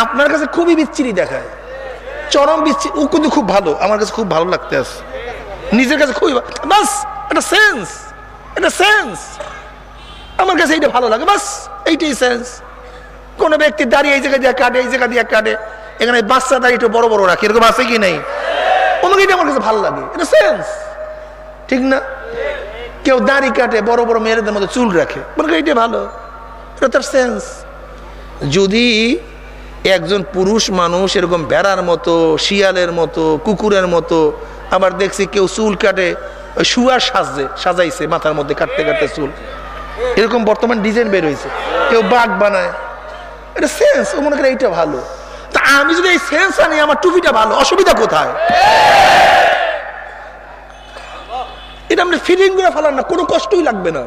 আপনার কাছে খুবই বিচ্ছিরি দেখায়, চরম বিচ্ছিরি। ও কিন্তু খুব ভালো, আমার কাছে খুব ভালো লাগতে আছে, নিজের কাছে খুবই, বাস এটা সেন্স, এটা সেন্স, আমার কাছে এইটা ভালো লাগে, বাস এইটাই সেন্স। কোন ব্যক্তি দাঁড়িয়ে এই জায়গা দিয়ে কাটে, এই জায়গা দিয়ে কাটে, এখানে বাচ্চা দাঁড়িয়ে একটু বড় বড় রাখে, এরকম আছে কি নেই? ওনাকে এটা আমার কাছে ভালো লাগে, এটা সেন্স, ঠিক না? কেউ দাড়ি কাটে, বড় বড় মেয়েদের মতো চুল রাখে, মনে করি এটা ভালো, এটা তার সেন্স। যদি একজন পুরুষ মানুষ এরকম বেড়ার মতো, শিয়ালের মতো, কুকুরের মতো, আবার দেখছি কেউ চুল কাটে ওই শুয়ার সাজাইছে মাথার মধ্যে, কাটতে কাটতে চুল, এরকম বর্তমান ডিজাইন বের হয়েছে, কেউ বাঘ বানায়, এটা সেন্স। ও মনে করে এইটা ভালো। তা আমি যদি এই সেন্স আনি, আমার টুপিটা ভালো, অসুবিধা কোথায়? এটা আপনি ফিলিং করে ফেলান না, কোনো কষ্টই লাগবে না।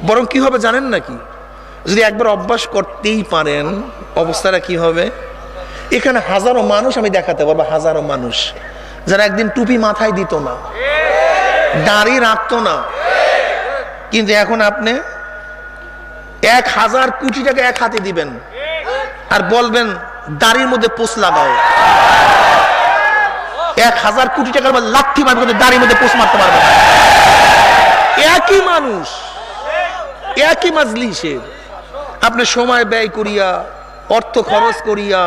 বরং কি হবে জানেন নাকি? যদি একবার অভ্যাস করতেই পারেন, অবস্থাটা কি হবে? এখানে হাজারো মানুষ আমি দেখাতে পারবো, হাজারো মানুষ যারা একদিন টুপি মাথায় দিত না, দাড়ি রাখতো না, কিন্তু এখন আপনি 1000 কোটি টাকা এক হাতে দিবেন আর বলবেন দাড়ির মধ্যে পোষ লাগাও, 1000 কোটি টাকার লাঠি মারবে, দাড়ির মধ্যে পোষ মারতে পারবে না। একই মানুষ, একই মাজলিসে আপনি সময় ব্যয় করিয়া, অর্থ খরচ করিয়া,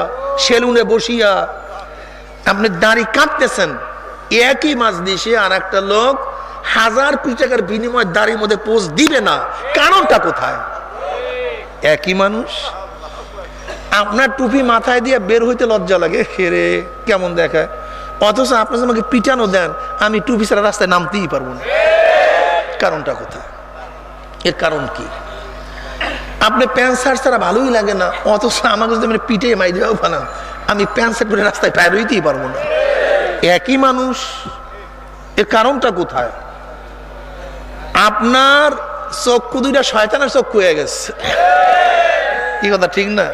সেলুনে বসিয়া আপনি দাড়ি কাটতেছেন, একই মাজলিসে আর একটা লোক 1000 কোটি টাকার বিনিময়ে দাড়ির মধ্যে পোষ দিবে না। কারণটা কোথায়? একই মানুষ। আপনার টুপি মাথায় দিয়ে বের হইতে লজ্জা লাগে, হেরে কেমন দেখায়, অথচ আপনার আমাকে পিটানো দেন, আমি টুপি ছাড়া রাস্তায় নামতেই পারবো না। কারণটা কোথায়? এর কারণ কি? আপনি প্যান্ট শার্ট ছাড়া ভালোই লাগে না, অথচ আমাকে যদি মানে পিটে মাই দেওয়া বানান, আমি প্যান্ট শার্ট পরে রাস্তায় পার হইতেই পারবো না। একই মানুষ। এর কারণটা কোথায়? আপনার চক্ষু দুইটা শয়তানের চক্ষু হয়ে গেছে, কি কথা ঠিক না?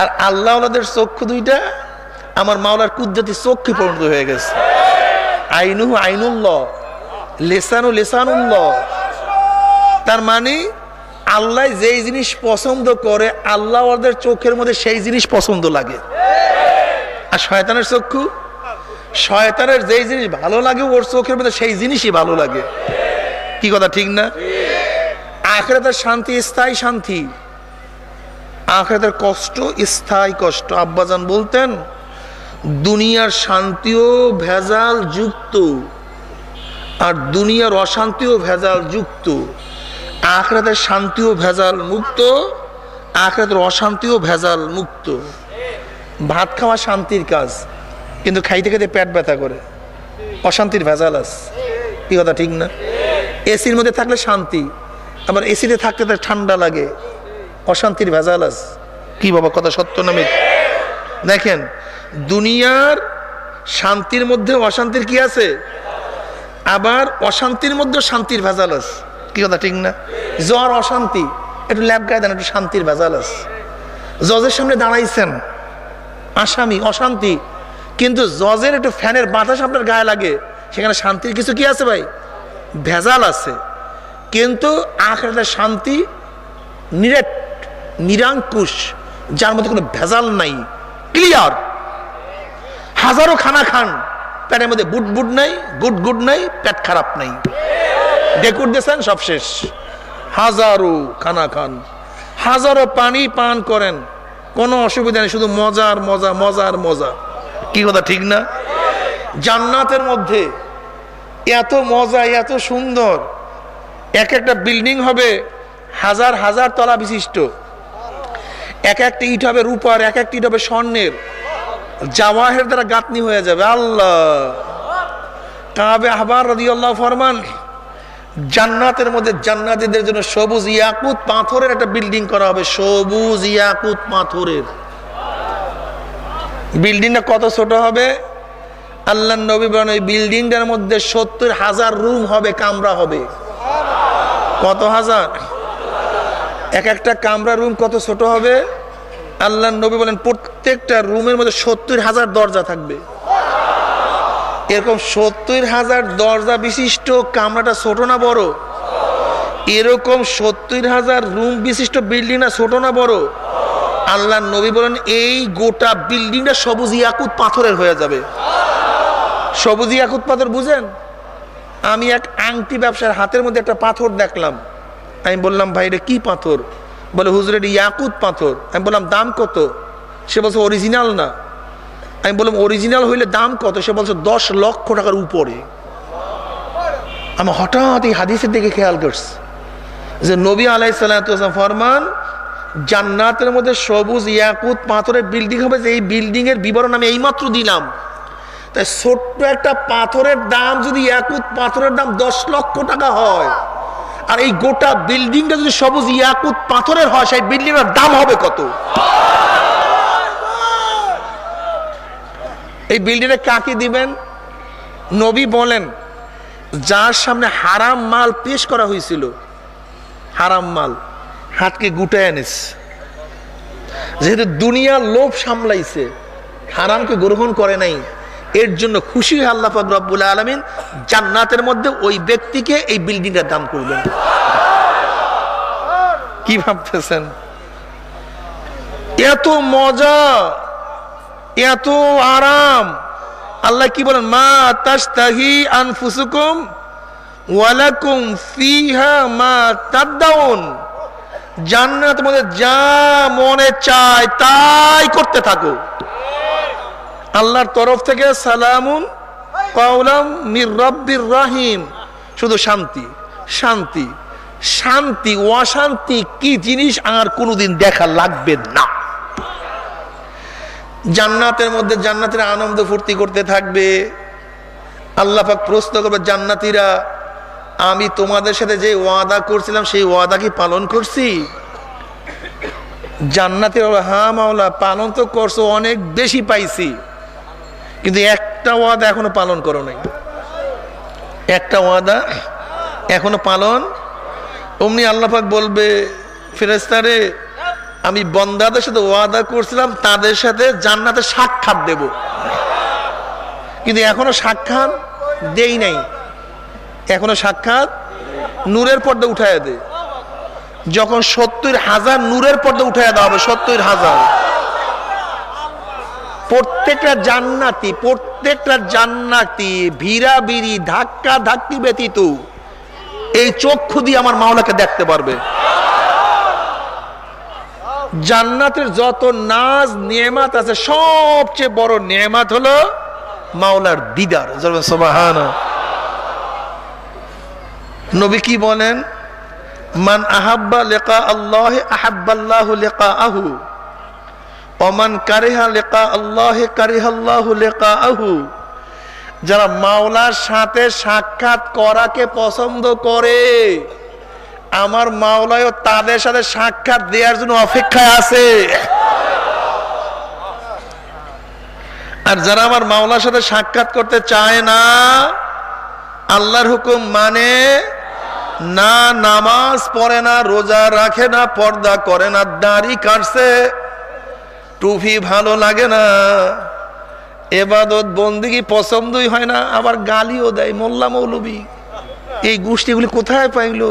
আর আল্লাহ ওনাদের চক্ষু দুইটা আমার মাওলার কুদরতি চক্ষু পরিণত হয়ে গেছে। আইনুহু আইনুল্লাহ, লেসানু লেসানুল্লাহ। তার মানে আল্লাহ যেই জিনিস পছন্দ করে, আল্লাহ ওদের চোখের মধ্যে সেই জিনিস পছন্দ লাগে। আর শয়তানের চক্ষু, শয়তানের যেই জিনিস ভালো লাগে ওর চোখের মধ্যে সেই জিনিসই ভালো লাগে, কি কথা ঠিক না? আখিরাতের শান্তি স্থায়ী শান্তি, আখিরাতের কষ্ট স্থায়ী কষ্ট। আব্বাজান বলতেন দুনিয়ার শান্তিও ভেজাল যুক্ত আর দুনিয়ার অশান্তিও ভেজাল যুক্ত, আখিরাতের শান্তিও ভেজাল মুক্ত, আখিরাতের অশান্তিও ভেজাল মুক্ত। ভাত খাওয়া শান্তির কাজ, কিন্তু খাইতে খাইতে পেট ব্যথা করে, অশান্তির ভেজাল আছে, কি কথা ঠিক না? এসির মধ্যে থাকলে শান্তি, আবার এসিতে থাকতে ঠান্ডা লাগে, অশান্তির ভেজাল আছে। কি বাবা, কথা সত্য না মিথ্যা? দেখেন দুনিয়ার শান্তির মধ্যে অশান্তির কি আছে, আবার অশান্তির মধ্যে শান্তির ভেজাল আছে, কি কথা ঠিক না? জ্বর অশান্তি, একটু ল্যাব গায়ে দেন, একটু শান্তির ভেজাল আছে। জজের সামনে দাঁড়াইছেন, আসামি, অশান্তি, কিন্তু জজের একটু ফ্যানের বাতাস আপনার গায়ে লাগে, সেখানে শান্তির কিছু কি আছে ভাই? ভেজাল আছে। কিন্তু আখিরাতের শান্তি নিরঙ্কুশ, যার মধ্যে কোনো ভেজাল নাই, ক্লিয়ার। হাজারো খানা খান, পেটের মধ্যে বুট বুট নাই, গুড গুড নাই, পেট খারাপ নাই, ডেকুর দিয়েছেন, সব শেষ। হাজারো খানা খান, হাজারো পানি পান করেন, কোনো অসুবিধা নেই, শুধু মজার মজা, মজার মজা। কি কথা ঠিক না? জান্নাতের মধ্যে এত মজা, এত সুন্দর, এক একটা বিল্ডিং হবে হাজার হাজার তলা বিশিষ্ট, এক একটা ইট হবে রূপার, এক একটা ইট হবে স্বর্ণের, জাওয়াহের দ্বারা গাঁথনি হয়ে যাবে। আল্লাহ, কাবে আহবার রাদিয়াল্লাহু ফরমান, জান্নাতের মধ্যে জান্নাতীদের জন্য সবুজ ইয়াকুত পাথরের একটা বিল্ডিং করা হবে, সবুজ ইয়াকুত পাথরের। বিল্ডিংটা কত ছোট হবে? আল্লাহর নবী বলেন ওই বিল্ডিংটার মধ্যে 70,000 রুম হবে, কামরা হবে। কত হাজার? এক একটা কামরা রুম কত ছোট হবে? আল্লাহর নবী বলেন প্রত্যেকটা রুমের মধ্যে 70,000 দরজা থাকবে। এরকম 70,000 দরজা বিশিষ্ট কামরাটা ছোট না বড়? এরকম 70,000 রুম বিশিষ্ট বিল্ডিংটা ছোট না বড়? আল্লাহর নবী বলেন এই গোটা বিল্ডিংটা সবুজ ইয়াকুত পাথরের হয়ে যাবে। সবুজ ইয়াকুত পাথর বুঝেন? আমি এক আংটি ব্যবসার হাতের মধ্যে একটা পাথর দেখলাম, আমি বললাম ভাই এটা কি পাথর? বলে হুজুর এটা ইয়াকুত পাথর। আমি বললাম দাম কত? সে বলছে অরিজিনাল না। আমি বললাম অরিজিনাল হইলে দাম কত? সে বলছে 10 লক্ষ টাকার উপরে। আমি হঠাৎ এই হাদিসের দিকে খেয়াল করছি যে নবী আলাইহিস সালাতু ওয়াস সালাম ফরমান জান্নাতের মধ্যে সবুজ ইয়াকুত পাথরের বিল্ডিং হবে, যে এই বিল্ডিং এর বিবরণ আমি এইমাত্র দিলাম। তাই ছোট্ট একটা পাথরের দাম যদি ইয়াকুত পাথরের দাম 10 লক্ষ টাকা হয়, আর এই গোটা বিল্ডিংটা যদি সবুজ ইয়াকুত পাথরের হয়, সেই বিল্ডিং এর দাম হবে কত? এই বিল্ডিংয়ে কাকে দিবেন? নবী বলেন যার সামনে হারাম মাল পেশ করা হয়েছিল, হারাম মাল হাতকে গুটায় এনেছে, যেহেতু দুনিয়ার লোভ সামলাইছে, হারামকে গ্রহণ করে নাই, এর জন্য খুশি হয়ে আল্লাহ পাক রব্বুল আলামিন জান্নাতের মধ্যে ওই ব্যক্তিকে এই বিল্ডিংটার দান করবেন। কি ভাবতেছেন? এত মজা, এত আরাম। আল্লাহ কি বলেন? মা তাশতাহি আনফুসুকুম ওয়ালাকুম ফিহা মা তাদদাউন। জান্নাতের মধ্যে যা মনে চায় তাই করতে থাকো। আল্লাহর তরফ থেকে সালামুন কাওলাম মির রাব্বির রহিম। শুধু শান্তি, শান্তি, শান্তি। অশান্তি কি জিনিস আর কোনোদিন দেখা লাগবে না। জান্নাতের মধ্যে জান্নাতীরা আনন্দ ফুর্তি করতে থাকবে। আল্লাহ পাক প্রশ্ন করবে জান্নাতীরা, আমি তোমাদের সাথে যে ওয়াদা করছিলাম সেই ওয়াদা কি পালন করছি? জান্নাতীরা বলে হ্যাঁ মাওলা পালন তো করছো, অনেক বেশি পাইছি, কিন্তু একটা ওয়াদা এখনো পালন করো নাই। একটা ওয়াদা এখনো পালন। অমনি আল্লাহ পাক বলবে ফেরেশতারে, আমি বান্দাদের সাথে ওয়াদা করছিলাম তাদের সাথে জান্নাতে সাক্ষাৎ দেব, কিন্তু এখনো সাক্ষাৎ দেই নাই। এখনো সাক্ষাৎ নূরের পর্দা উঠায় দে। যখন 70,000 নূরের পর্দা উঠায় দেওয়া হবে, 70,000 প্রত্যেকটা জান্নাতি, প্রত্যেকটা জান্নাতি ভিড়াভিড়ি ধাক্কা ধাক্কি ব্যতীত এই চক্ষু দিয়ে আমার মাওলাকে দেখতে পারবে। জান্নাতের যত নাজ নেয়ামত আছে, সবচেয়ে বড় নেয়ামত হলো মাওলার দিদার। সুবহানাল্লাহ। নবী কি বলেন? মান আহাব্বা লিকা আল্লাহ আহাব্বাল্লাহু লিকাআহু ওয়া মান কারিহা লিকা আল্লাহ কারিহাল্লাহু লিকাআহু। যারা মাওলার সাথে সাক্ষাৎ করাকে পছন্দ করে, আমার মাওলাও তাদের সাথে সাক্ষাৎ দেওয়ার জন্য অপেক্ষায় আছে। আর যারা আমার মাওলার সাথে সাক্ষাৎ করতে চায় না, আল্লাহর হুকুম মানে না নামাজ পড়ে না, রোজা রাখে না, পর্দা করে না, দাড়ি কাটছে, টুপি ভালো লাগে না, এবাদত বন্দেগী পছন্দই হয় না, আবার গালিও দেয় মোল্লা মৌলবী। এই গোষ্ঠীগুলি কোথায় পাইলো?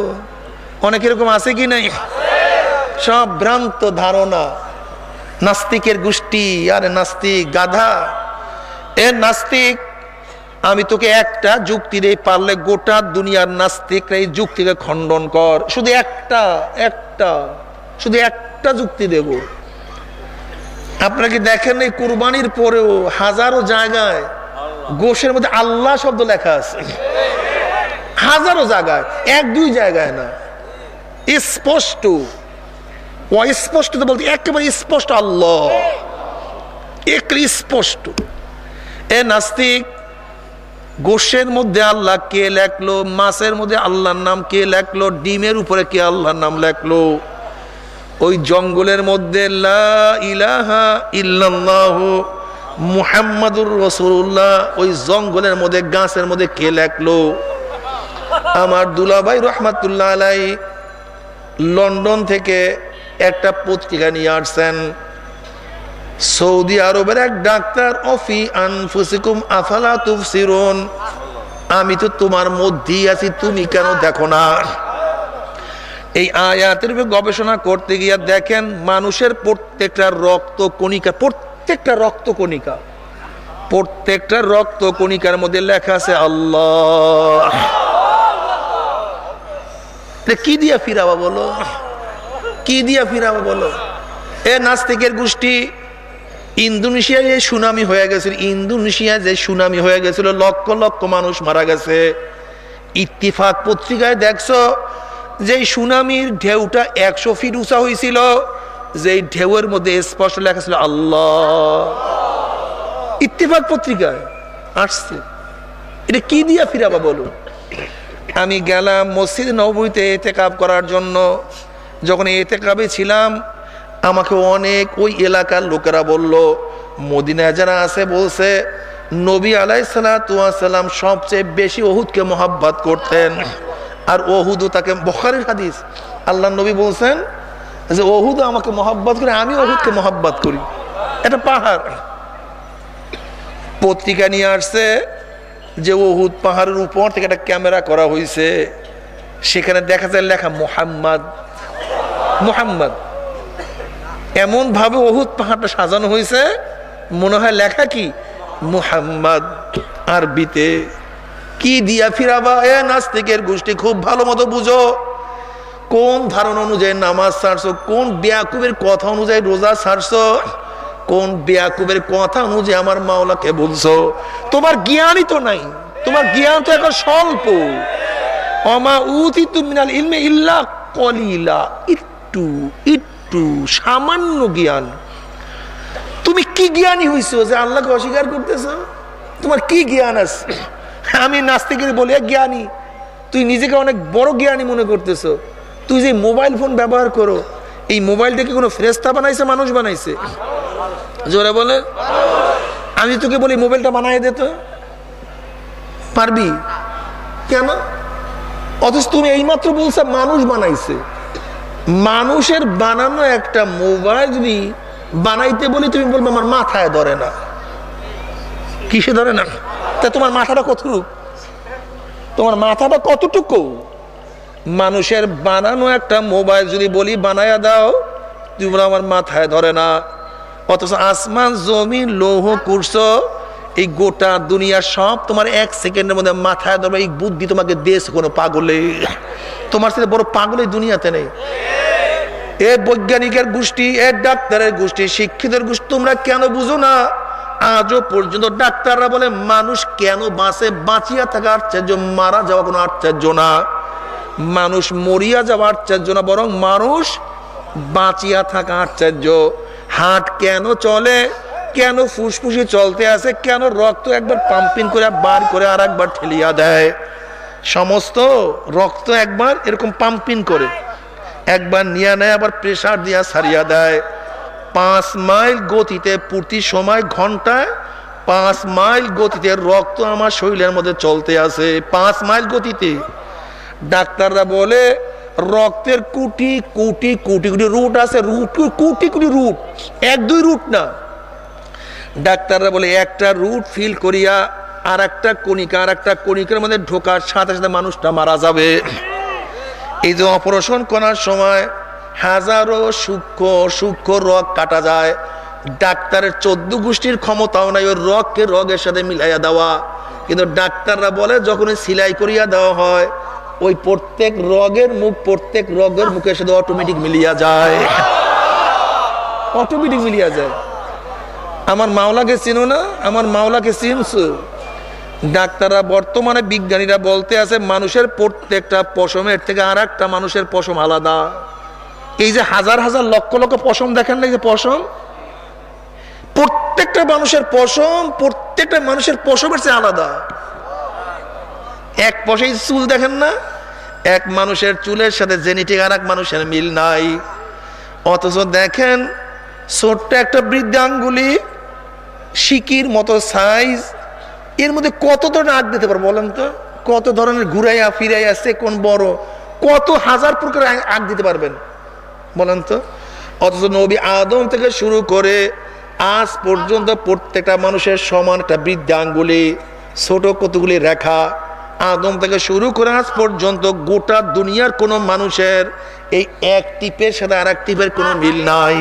অনেক এরকম আছে কি নাই? সব ভ্রান্ত ধারণা, নাস্তিকের গোষ্ঠী। আরে নাস্তিক গাধা, এ নাস্তিক, আমি তোকে একটা যুক্তি দেই, পারলে গোটা দুনিয়ার নাস্তিকরা এই যুক্তিকে খণ্ডন কর। শুধু একটা যুক্তি দেব। আপনারা কি দেখেন এই কুরবানির পরেও হাজারো জায়গায় গোশের মধ্যে আল্লাহ শব্দ লেখা আছে? হাজারো জায়গায়, এক দুই জায়গায় না, স্পষ্ট। অস্পষ্ট তো বলতে একেবারে স্পষ্ট, আল্লাহ স্পষ্ট। এ নাস্তিক, গোশের মধ্যে আল্লাহ কে লেখলো? মাছের মধ্যে আল্লাহর নাম কে লেখলো? ডিমের উপরে কে আল্লাহর নাম লেখলো? ওই জঙ্গলের মধ্যে লা ইলাহা ইল্লাল্লাহু মুহাম্মাদুর রাসূলুল্লাহ, ওই জঙ্গলের মধ্যে গাছের মধ্যে কে লেখলো? আমার দুলাভাই রহমাতুল্লাহ আলাইহি লন্ডন থেকে একটা পত্রিকা নিয়ে আসছেন। সৌদি আরবের এক ডাক্তার, অফি আনফুসিকুম আফালা তুবসিরুন, আমি তো তোমার মধ্যেই আছি, তুমি কেন দেখো না? এই আয়াতের উপর গবেষণা করতে গিয়ে দেখেন মানুষের প্রত্যেকটা রক্ত কণিকার মধ্যে লেখা আছে আল্লাহ। কি দিয়া ফিরাবা বলো, কি দিয়া ফিরাবা বলো? এ নাস্তিকের গোষ্ঠী, ইন্দোনেশিয়ায় যে সুনামি হয়ে গেছিল, লক্ষ লক্ষ মানুষ মারা গেছে। ইত্তিফাক পত্রিকায় দেখছো যে সুনামির ঢেউটা 100 ফিট উঁচা হয়েছিল, যে ঢেউয়ের মধ্যে স্পষ্ট লেখা ছিল আল্লাহ। ইত্তিফাক পত্রিকায় আসছে। এটা কি দিয়া ফিরাবা বলো? আমি গেলাম মসজিদ নববীতে ইতিকাফ করার জন্য। যখন ইতিকাফে ছিলাম, আমাকে অনেক ওই এলাকার লোকেরা বলল, মদিনায় যারা আছে বলছে নবী আলাইহিস সালাতু ওয়াস সালাম সবচেয়ে বেশি উহুদকে মহব্বত করতেন। আর ওহুদও তাকে, বুখারীর হাদিস, আল্লাহর নবী বলছেন যে ওহুদ আমাকে মহব্বত করে, আমি ওহুদকে মহব্বত করি। এটা পাহাড়। পত্রিকা নিয়ে আসছে যে ওহুদ পাহাড়ের উপর থেকে একটা ক্যামেরা করা হয়েছে, সেখানে দেখা যায় লেখা মুহাম্মদ। এমন ভাবে ওহুদ পাহাড়টা সাজানো হয়েছে, মনে হয় লেখা কি মুহাম্মদ আরবিতে। কি দিয়া ফিরাবা? এ নাস্তিকের গোষ্ঠী, খুব ভালো মতো বুঝো কোন ধারণা অনুযায়ী নামাজ ছাড়ছো, কোন বেয়াকুবের কথা অনুযায়ী রোজা ছাড়ছো, কোন বেয়াকুবের কথা অনুযায়ী আমার মাওলাকে বলছো। তোমার জ্ঞানই তো নাই, তোমার জ্ঞান তো এখন স্বল্প। ওমা উতিতু মিনাল ইলমি ইল্লা কলিলা, একটু সামান্য জ্ঞান। তুমি কি জ্ঞানী হইছো যে আল্লাহকে অস্বীকার করতেছো? তোমার কি জ্ঞান আছে? আমি নাস্তিকের বলি জ্ঞানী, তুই নিজেকে অনেক বড় জ্ঞানী মনে করতেছো। তুই যে মোবাইল ফোন ব্যবহার করো, এই মোবাইলটা কি কোনো ফেরেশতা বানাইছে, মানুষ বানাইছে? জোরে বলে। আমি তোকে বলি মোবাইলটা বানাই দে, তো পারবি? কেন? অথচ তুমি এইমাত্র বলছো মানুষ বানাইছে। মানুষের বানানো একটা মোবাইল যদি বানাইতে বলি, তুমি বলবে আমার মাথায় ধরে না। কিসে ধরে না? তা তোমার মাথাটা কতটুকু? তোমার মাথাটা কতটুকু? মানুষের বানানো একটা মোবাইল যদি বলি বানায়া দাও, তুমি বলো আমার মাথায় ধরে না। অথচ আসমান জমিন লৌহ কুরসি, এই গোটা দুনিয়া সব তোমার 1 সেকেন্ডের মধ্যে মাথায় ধরবে। এই বুদ্ধি তোমাকে দেশ কোনো পাগলে, তোমার সাথে বড় পাগল এই দুনিয়াতে নেই। এ বৈজ্ঞানিকের গোষ্ঠী, এ ডাক্তারের গোষ্ঠী, শিক্ষিতের গোষ্ঠী, তোমরা কেন বুঝো না? আজও পর্যন্ত ডাক্তাররা বলে মানুষ কেন বাঁচে? বাঁচিয়া থাকা আশ্চর্য, মারা যাওয়া কোনো আশ্চর্য না। মানুষ মরিয়া যাওয়া আশ্চর্য না, বরং মানুষ বাঁচিয়া থাকা আশ্চর্য। হার্ট কেন চলে, কেন ফুসফুসে চলতে আছে, কেন রক্ত একবার পাম্পিং করে বার করে আর একবার ঠেলিয়া দেয়। সমস্ত রক্ত একবার এরকম পাম্পিং করে একবার নিয়ে নেয়, আবার প্রেসার দিয়া ছাড়িয়া দেয়। 5 মাইল গতিতে প্রতি সময় ঘন্টায় 5 মাইল গতিতে রক্ত আমার শরীরের মধ্যে চলতে আছে। 5 মাইল গতিতে ডাক্তাররা বলে রক্তের কোটি কোটি কোটি কোটি রুট আছে, কোটি কোটি রুট, 1-2 রুট না। ডাক্তাররা বলে একটা রুট ফিল করিয়া আর একটা কণিকার মধ্যে ঢোকার সাথে সাথে মানুষটা মারা যাবে। এই যে অপারেশন করার সময় হাজারো সূক্ষ্ম রগ কাটা যায়, ডাক্তারের 14 গোষ্ঠীর ক্ষমতাও নাই ওই রগকে রগের সাথে মিলাইয়া দেওয়া। কিন্তু ডাক্তাররা বলে যখন সেলাই করিয়া দেওয়া হয় ওই প্রত্যেক রগের মুখের সাথে অটোমেটিক মিলিয়া যায়, অটোমেটিক মিলিয়া যায়। আমার মাওলাকে চিনো না? আমার মাওলাকে চিনছো? ডাক্তাররা বর্তমানে বিজ্ঞানীরা বলতে আছে মানুষের প্রত্যেকটা পশমের থেকে আর একটা মানুষের পশম আলাদা। এই যে হাজার হাজার লক্ষ লক্ষ পশম দেখেন না, এই যে পশম, প্রত্যেকটা মানুষের পশমের চেয়ে আলাদা। এক পশে চুল দেখেন না, এক মানুষের চুলের সাথে জেনেটিক আর এক মানুষের মিল নাই। অথচ দেখেন ছোট্ট একটা বৃদ্ধাঙ্গুলি শিকির মতো সাইজ, এর মধ্যে কত ধরনের আগ দিতে পারবো বলেন তো? কত ধরনের ঘুরাইয়া ফিরাইয়া কোন বড়, কত হাজার প্রকার আগ দিতে পারবেন বলেন তো? অথচ নবী আদম থেকে শুরু করে আজ পর্যন্ত প্রত্যেকটা মানুষের সমান একটা বৃদ্ধাঙ্গুলি, ছোট কতগুলি রেখা, আদম থেকে শুরু করে আজ পর্যন্ত গোটা দুনিয়ার কোন মানুষের এই এক টিপের সাথে আর এক টিপের কোনো মিল নাই।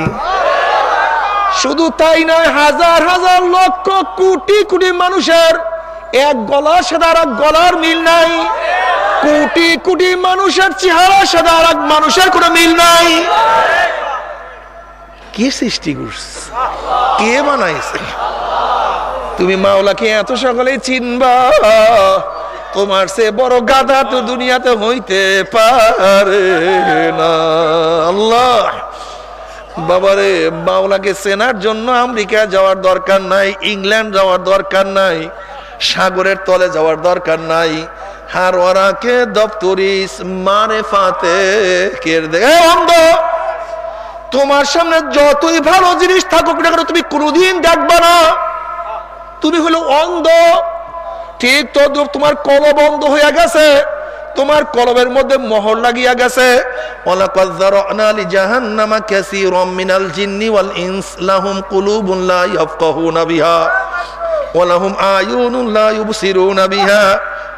শুধু তাই নয়, হাজার হাজার লক্ষ কোটি কোটি মানুষের এক গলার সাথে আর এক গলার মিল নাই, কোটি কোটি মানুষের চেহারার সাথে আর এক মানুষের কোনো মিল নাই। কে সৃষ্টি করছে? কে বানাইছে? তুমি মাওলাকে এত সকালে চিনবা, তোমার সে বড় গাধা তো দুনিয়াতে হইতে পারে না। আল্লাহ বাবারে, মাওলাকে চেনার জন্য আমেরিকা যাওয়ার দরকার নাই, ইংল্যান্ড যাওয়ার দরকার নাই, সাগরের তলে যাওয়ার দরকার নাই। হার ওরাকে দপ্তরিস মারে ফাতে কের দে। অন্ধ, তোমার সামনে যতই ভালো জিনিস থাকুক না কেন তুমি কোনোদিন দেখবা না, তুমি হলো অন্ধ। ঠিক তো তোমার কলব বন্ধ হয়ে গেছে, তোমার কলবের মধ্যে মোহর লাগিয়া গেছে। ওয়ালাকাদ যারানা লিজাহান্নামা কাসীরাম মিনাল জিন্নি ওয়াল ইনস লাহুম কুলুবুন লা ইয়াফকাহুনা বিহা ওয়া লাহুম আয়ুনুন লা ইউবসিরুনা বিহা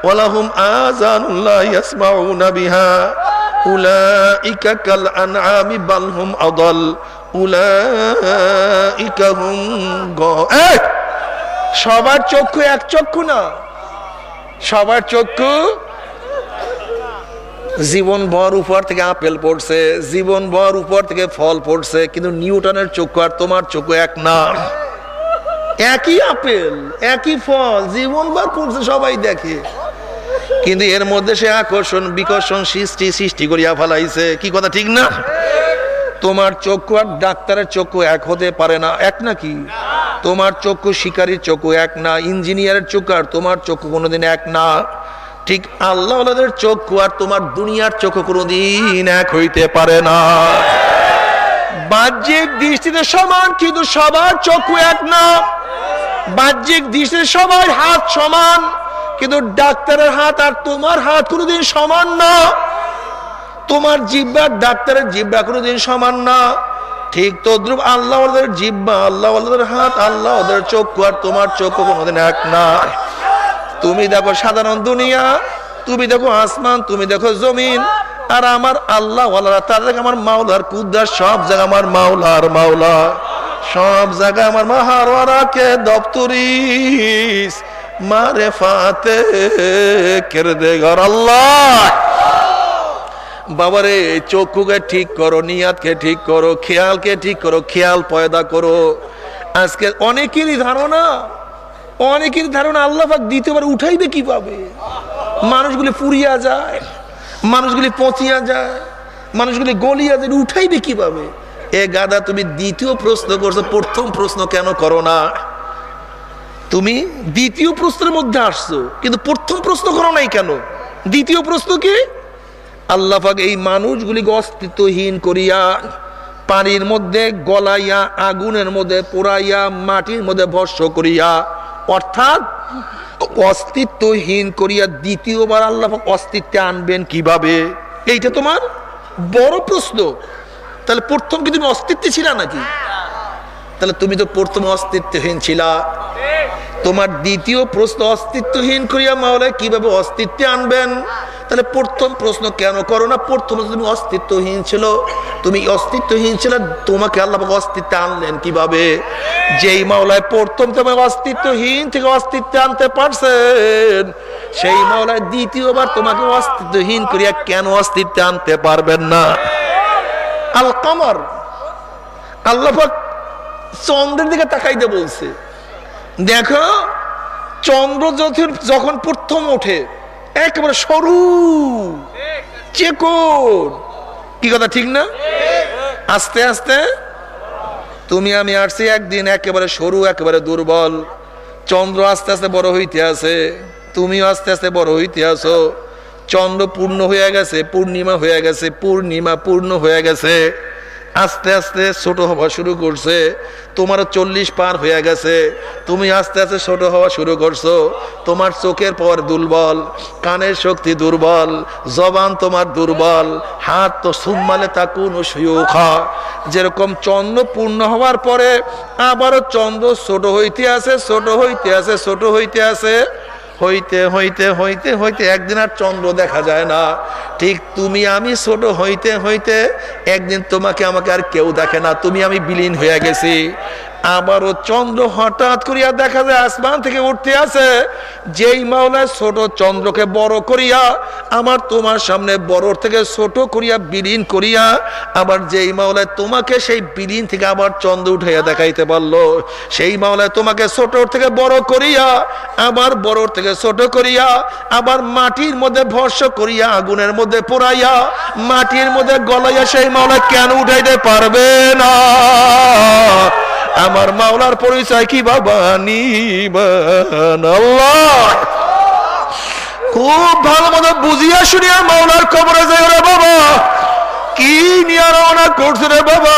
ওয়া লাহুম আযানুন লা ইয়াসমাউনা বিহা উলাইকা কাল আনআমি বাল হুম আদাল উলাইকা হুম সবার চক্ষু এক চক্ষু না, সবার চক্ষু জীবন ভর উপর থেকে আপেল পড়ছে, জীবন ভর উপর থেকে ফল পড়ছে, কিন্তু নিউটনের চক্ষু আর তোমার চক্ষু এক না। একই আপেল একই ফল জীবন ভর পড়ছে, সবাই দেখে, কিন্তু এর মধ্যে সে আকর্ষণ বিকর্ষণ সৃষ্টি করিয়া ফেলাইছে। কি কথা ঠিক না? তোমার চক্ষু আর ডাক্তারের চক্ষু এক হতে পারে না, এক নাকি? তোমার চক্ষু শিকারীর চক্ষু এক না, ইঞ্জিনিয়ারের চক্ষু আর তোমার চক্ষু কোনোদিন এক না। ঠিক আল্লাহ ওয়ালাদের চক্ষু আর তোমার দুনিয়ার চক্ষু কোনোদিন এক হইতে পারে না। বাহ্যিক দৃষ্টিতে সমান, কিন্তু সবার চক্ষু এক না। বাহ্যিক দৃষ্টিতে সবার হাত সমান, কিন্তু ডাক্তারের হাত আর তোমার হাত কোনোদিন সমান না। তোমার জিহ্বা ডাক্তারের জিহ্বা কোনোদিন সমান না। ঠিক তদ্রুপ আল্লাহ ওয়ালাদের জিহ্বা, আল্লাহ ওয়ালাদের হাত, আল্লাহ ওদের চক্ষু আর তোমার চক্ষু কোনোদিন এক না। তুমি দেখো সাধারণ দুনিয়া, তুমি দেখো আসমান, তুমি দেখো জমিন, আর আমার আল্লাহ ওয়ালারা তার জায়গায় আমার মাওলার কুদ্দার, সব জায়গায় আমার মাওলার মাওলা, সব জায়গায় আমার মাহারওয়ারাকে দপ্তরিস মারে ফাতে কেড়ে দে ঘর। আল্লাহ বাবারে, চক্ষুকে ঠিক করো, নিয়াতকে ঠিক করো, খেয়ালকে ঠিক করো, খেয়াল পয়দা করো। আজকে অনেকেরই ধারণা আল্লাহ পাক দ্বিতীয়বার উঠাইবে কিভাবে? মানুষগুলি পুড়িয়া যায়, মানুষগুলি পচিয়া যায়, মানুষগুলি গলিয়া যায়, উঠাইবে কিভাবে? এ গাদা, তুমি দ্বিতীয় প্রশ্ন করছো, প্রথম প্রশ্ন কেন করো না? তুমি দ্বিতীয় প্রশ্নের মধ্যে আসছো, কিন্তু প্রথম প্রশ্ন করো নাই কেন? দ্বিতীয় প্রশ্ন কি? আল্লাহ পাক এই মানুষগুলিকে অস্তিত্বহীন করিয়া পানির মধ্যে গলাইয়া, আগুনের মধ্যে পোড়াইয়া, মাটির মধ্যে ভস্ম করিয়া, অর্থাৎ অস্তিত্বহীন করিয়া দ্বিতীয়বার আল্লাহ অস্তিত্বে আনবেন কিভাবে? এইটা তোমার বড় প্রশ্ন। তাহলে প্রথম কি তুমি অস্তিত্বে ছিলা নাকি? তাহলে তুমি তো প্রথমে অস্তিত্বহীন ছিলা। তোমার দ্বিতীয় প্রশ্ন অস্তিত্বহীন করিয়া মাওলা কিভাবে অস্তিত্বে আনবেন? তাহলে প্রথম প্রশ্ন কেন করো না? প্রথম তুমি অস্তিত্বহীন ছিল, তুমি অস্তিত্বহীন ছিল, তোমাকে আল্লাহ অস্তিত্বে আনলেন কিভাবে? যেই মাওলায় প্রথম তোমাকে অস্তিত্বহীন থেকে অস্তিত্বে আনতে পারছেন, সেই মাওলায় দ্বিতীয়বার তোমাকে অস্তিত্বহীন করিয়া কেন অস্তিত্বে আনতে পারবেন না? আল কামার, আল্লাহ পাক চন্দ্রের দিকে তাকাইতে বলছে। দেখো চন্দ্র যখন প্রথম ওঠে একেবারে সরু চেকন, কি কথা ঠিক না? আস্তে আস্তে তুমি আমি আসছি একদিন একেবারে সরু, একেবারে দুর্বল। চন্দ্র আস্তে আস্তে বড় হইতে আছে, তুমিও আস্তে আস্তে বড় হইতে আসো। চন্দ্র পূর্ণ হয়ে গেছে, পূর্ণিমা হয়ে গেছে, পূর্ণিমা পূর্ণ হয়ে গেছে, আস্তে আস্তে ছোট হওয়া শুরু করছে। তোমারও 40 পার হয়ে গেছে, তুমি আস্তে আস্তে ছোট হওয়া শুরু করছো। তোমার চোখের পাওয়ার দুর্বল, কানের শক্তি দুর্বল, জবান তোমার দুর্বল, হাত তো সুম্মালে তাকুন সুয়ুখা। যেরকম চন্দ্র পূর্ণ হওয়ার পরে আবারও চন্দ্র ছোট হইতে আছে, ছোট হইতে আছে, ছোট হইতে আছে, হইতে হইতে হইতে হইতে একদিন আর চন্দ্র দেখা যায় না। ঠিক তুমি আমি ছোট হইতে হইতে একদিন তোমাকে আমাকে আর কেউ দেখে না, তুমি আমি বিলীন হয়ে গেছি। আবারও চন্দ্র হঠাৎ করিয়া দেখা যায় আসমান থেকে উঠতে আছে। যেই মাওলায় ছোট চন্দ্রকে বড় করিয়া আমার তোমার সামনে বড় থেকে ছোট করিয়া বিলীন করিয়া, আবার যেই মাওলায় তোমাকে সেই বিলীন থেকে আবার চন্দ্র উঠাইয়া দেখাইতে পারলো, সেই মাওলায় তোমাকে ছোট থেকে বড় করিয়া আবার বড় থেকে ছোট করিয়া আবার মাটির মধ্যে ভস্য করিয়া আগুনের মধ্যে পোড়াইয়া মাটির মধ্যে গলাইয়া সেই মাওলা কেন উঠাইতে পারবে না? আমার মাওলার পরিচয় কি বাবা নিবান? আল্লাহ খুব ভালো মতো বুঝিয়া শুনিয়া মাওলার কবরে যায় রে বাবা। কি নিয়ে রওনা করছে রে বাবা?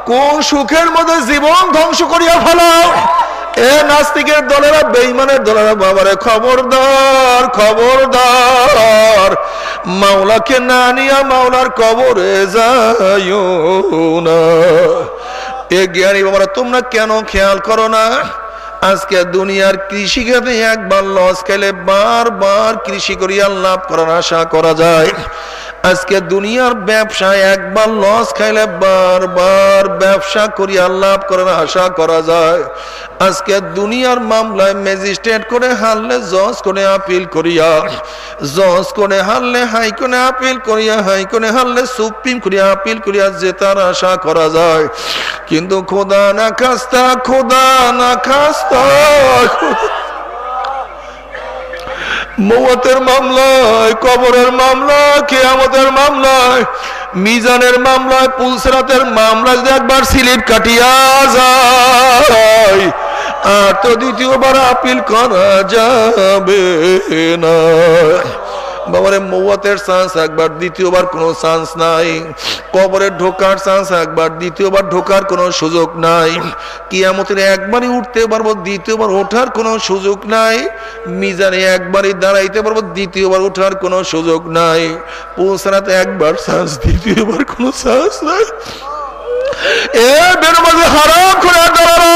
কোন সুখের মধ্যে জীবন ধ্বংস করিয়া ফেলাও। এ নাস্তিকের দলেরা, বেঈমানের দলেরা, বাবারে খবরদার, খবরদার, মাওলাকে না নিয়া মাওলার কবরে যাইও না। এ জ্ঞানী বাবারা, তোমরা কেন খেয়াল করো না? আজকে দুনিয়ার কৃষি খাতে একবার লস খেলে বারবার কৃষি করিয়া লাভ করার আশা করা যায়। আজকে দুনিয়ার ব্যবসায় একবার লস খাইলে বারবার ব্যবসা করিয়া লাভ করার আশা করা যায়। আজকে দুনিয়ার মামলায় ম্যাজিস্ট্রেট করে হারলে জজ করে আপিল করিয়া, জজ করে হারলে হাইকোর্টে আপিল করিয়া, হাইকোর্টে হারলে সুপ্রিম করিয়া আপিল করিয়া জেতার আশা করা যায়। কিন্তু খোদা না খাস্তা, খোদা না খাস্তা, মওতের মামলায়, কবরের মামলায়, কিয়ামতের মামলায়, মিজানের মামলায়, পুলসরাতের মামলায় যদি একবার স্লিপ কাটিয়া যায় আর তো দ্বিতীয়বার আপিল করা যাবে না। বাবারে মওতের চান্স একবার, দ্বিতীয়বার কোনো চান্স নাই। কবরে ঢোকার চান্স একবার, দ্বিতীয়বার ঢোকার কোনো সুযোগ নাই। কিয়ামতের একবারই উঠতে পারবো, দ্বিতীয়বার ওঠার কোনো সুযোগ নাই। মিজানে একবারই দাঁড়াইতে পারবো, দ্বিতীয়বার ওঠার কোনো সুযোগ নাই। পুলসরাতে একবার চান্স, দ্বিতীয়বার কোনো চান্স নাই। এ বেরমাঝে হারাম করে দাঁড়ানো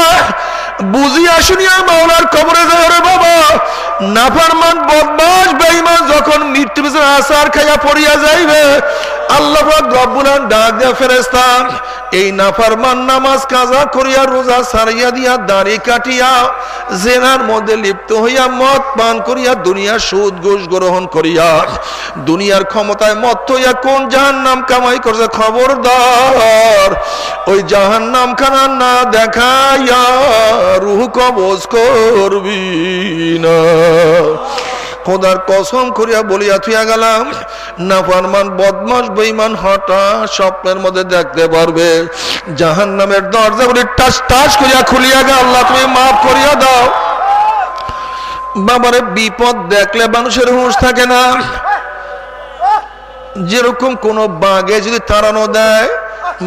বুঝিয়া শুনিয়া মাওলার কবরে যায় রে বাবা। নাফরমান বদমাশ বেঈমান যখন মৃত্যু বিছানায় আছার খাইয়া পড়িয়া যাইবে, আল্লাহ পাক রব্বুল আলামিন ডাক দেয়া ফেরেশতা, এই নাফরমান নামাজ কাজা করিয়া রোজা ছাড়িয়া দিয়া দাড়ি কাটিয়া জেনার মধ্যে লিপ্ত হইয়া মদ পান করিয়া দুনিয়ার সুদ ঘুষ গ্রহণ করিয়া দুনিয়ার ক্ষমতায় মত্ত হইয়া কোন জাহান্নাম কামাই করছে, খবরদার ওই জাহান্নাম খানা না দেখাইয়া রূহ কবজ করবি না। খোদার কসম করিয়া বলিয়া থুইয়া গেলাম, নাফরমান বদমাশ বেঈমান হঠাৎ স্বপ্নের মধ্যে দেখতে পারবে জাহান্নামের দরজা বলে টাস টাস করিয়া খুলিয়া গেল, আল্লাহ তুমি মাফ করিয়া দাও। বাবারে বিপদ দেখলে মানুষের হুঁশ থাকে না। যেরকম কোন বাঘে যদি তাড়ানো দেয়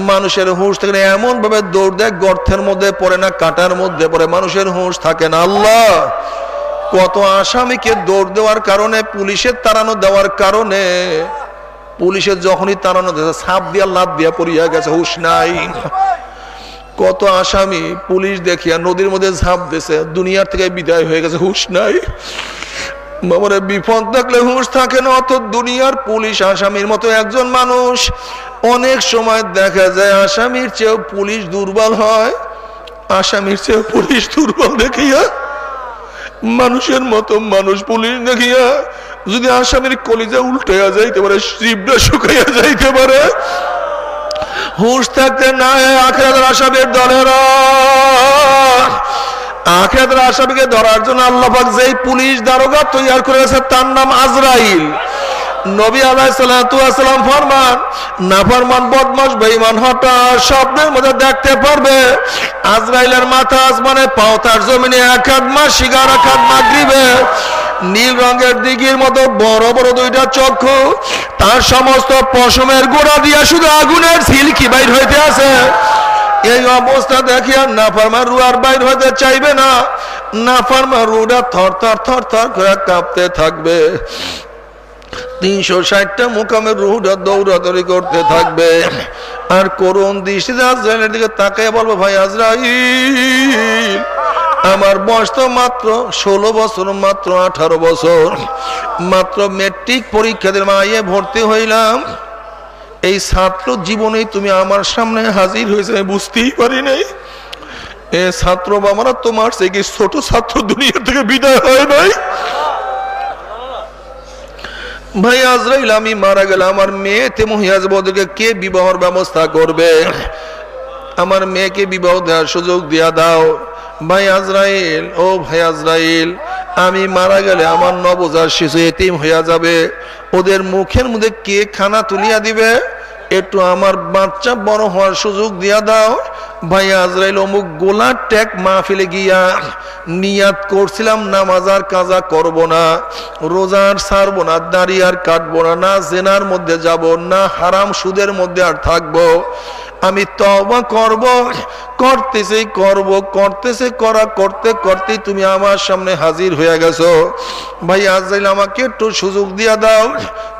মানুষের হুঁশ থাকে না, এমন ভাবে দৌড় দেয় গর্তের মধ্যে পড়ে না, কাঁটার মধ্যে পড়ে, মানুষের হুঁশ থাকে না। আল্লাহ কত আসামিকে দৌড় দেওয়ার কারণে, পুলিশের তাড়ানো দেওয়ার কারণে, পুলিশের যখনই তাড়ানো দিয়েছে সাপ দিয়া লাভ দিয়া পড়িয়া গেছে, হুশ নাই। কত আসামি পুলিশ দেখিয়া নদীর মধ্যে ঝাঁপ দিয়েছে, দুনিয়ার থেকে বিদায় হয়ে গেছে, হুশ নাই। বাবারে বিপদ থাকলে হুঁশ থাকে না। অত দুনিয়ার পুলিশ আসামির মতো একজন মানুষ, অনেক সময় দেখা যায় আসামির চেয়েও পুলিশ দুর্বল হয়। আসামির চেয়েও পুলিশ দুর্বল দেখিয়া মানুষের মতো মানুষ পুলিশ দেখিয়া যদি আসামির কলিজা উল্টাইয়া যাইতে পারে, জিভটা শুকাইয়া যাইতে পারে। হুঁশ থাকতে না আখিরাতের আসামির দলেরা, আখিরাতের আসামিকে ধরার জন্য আল্লাহ পাক যেই পুলিশ দারোগা তৈরি করেছে তার নাম আজরাইল। নবী আলাইহিস সালাতু ওয়াস সালাম ফরমান, নাফরমান বদমাশ বেঈমান হঠাৎ স্বপ্নের মধ্যে দেখতে পারবে আজরাইলের মাথা আসমানে, পাও তার জমিনে, এক হাত মাসিক আর এক হাত মাগরিবে, নীল রঙের দিঘির মতো বড় বড় দুইটা চক্ষু, তার সমস্ত পশমের গোড়া দিয়া শুধু আগুনের ঝিলকি বাইর হইতে আছে। এই অবস্থা দেখিয়া নাফরমান রূহ আর বাইর হইতে চাইবে না। নাফরমান রূহটা থরথর থরথর করে কাঁপতে থাকবে। 360টা মুকামের রূহটা দৌড়াদৌড়ি করতে থাকবে। আর করুণ দৃষ্টিতে আজরাইলের দিকে তাকিয়ে বলবো, ভাই আজরাইল, আমার বয়স তো মাত্র 16 বছর, মাত্র 18 বছর, মাত্র মেট্রিক পরীক্ষা দিলাম, আইয়ে ভর্তি হইলাম। এই ছাত্র জীবনেই তুমি আমার সামনে হাজির হয়েছে, বুঝতেই পারি নাই। এ ছাত্র বাবারা, তোমার সে কি ছোট ছাত্র দুনিয়া থেকে বিদায় হয় নাই? ভাই আজরাইল, আমি মারা গেলে আমার মেয়েতে মহিয়া যাবে, ওদেরকে কে বিবাহের ব্যবস্থা করবে? আমার মেয়েকে বিবাহ দেওয়ার সুযোগ দিয়া দাও। ভাই আজরাইল, ও ভাই আজরাইল, আমি মারা গেলে আমার নবজাত শিশু এতিম হইয়া যাবে, ওদের মুখের মধ্যে কে খানা তুলিয়া দিবে? একটু আমার বাচ্চা বড় হওয়ার সুযোগ দিয়া দাও। ভাই আজরাইল অমুক গোলার ট্যাক মাহফিলে গিয়া নিয়াত করছিলাম নামাজ আর কাজা করব না, রোজার ছাড়বো না, দাড়ি আর কাটবো না, না জেনার মধ্যে যাব না, হারাম সুদের মধ্যে আর থাকবো। আমি তওবা করব, করতেছে করা করতে করতে তুমি আমার সামনে হাজির হয়ে গেছো। ভাই আজরাইল, আমাকে একটু সুযোগ দিয়া দাও।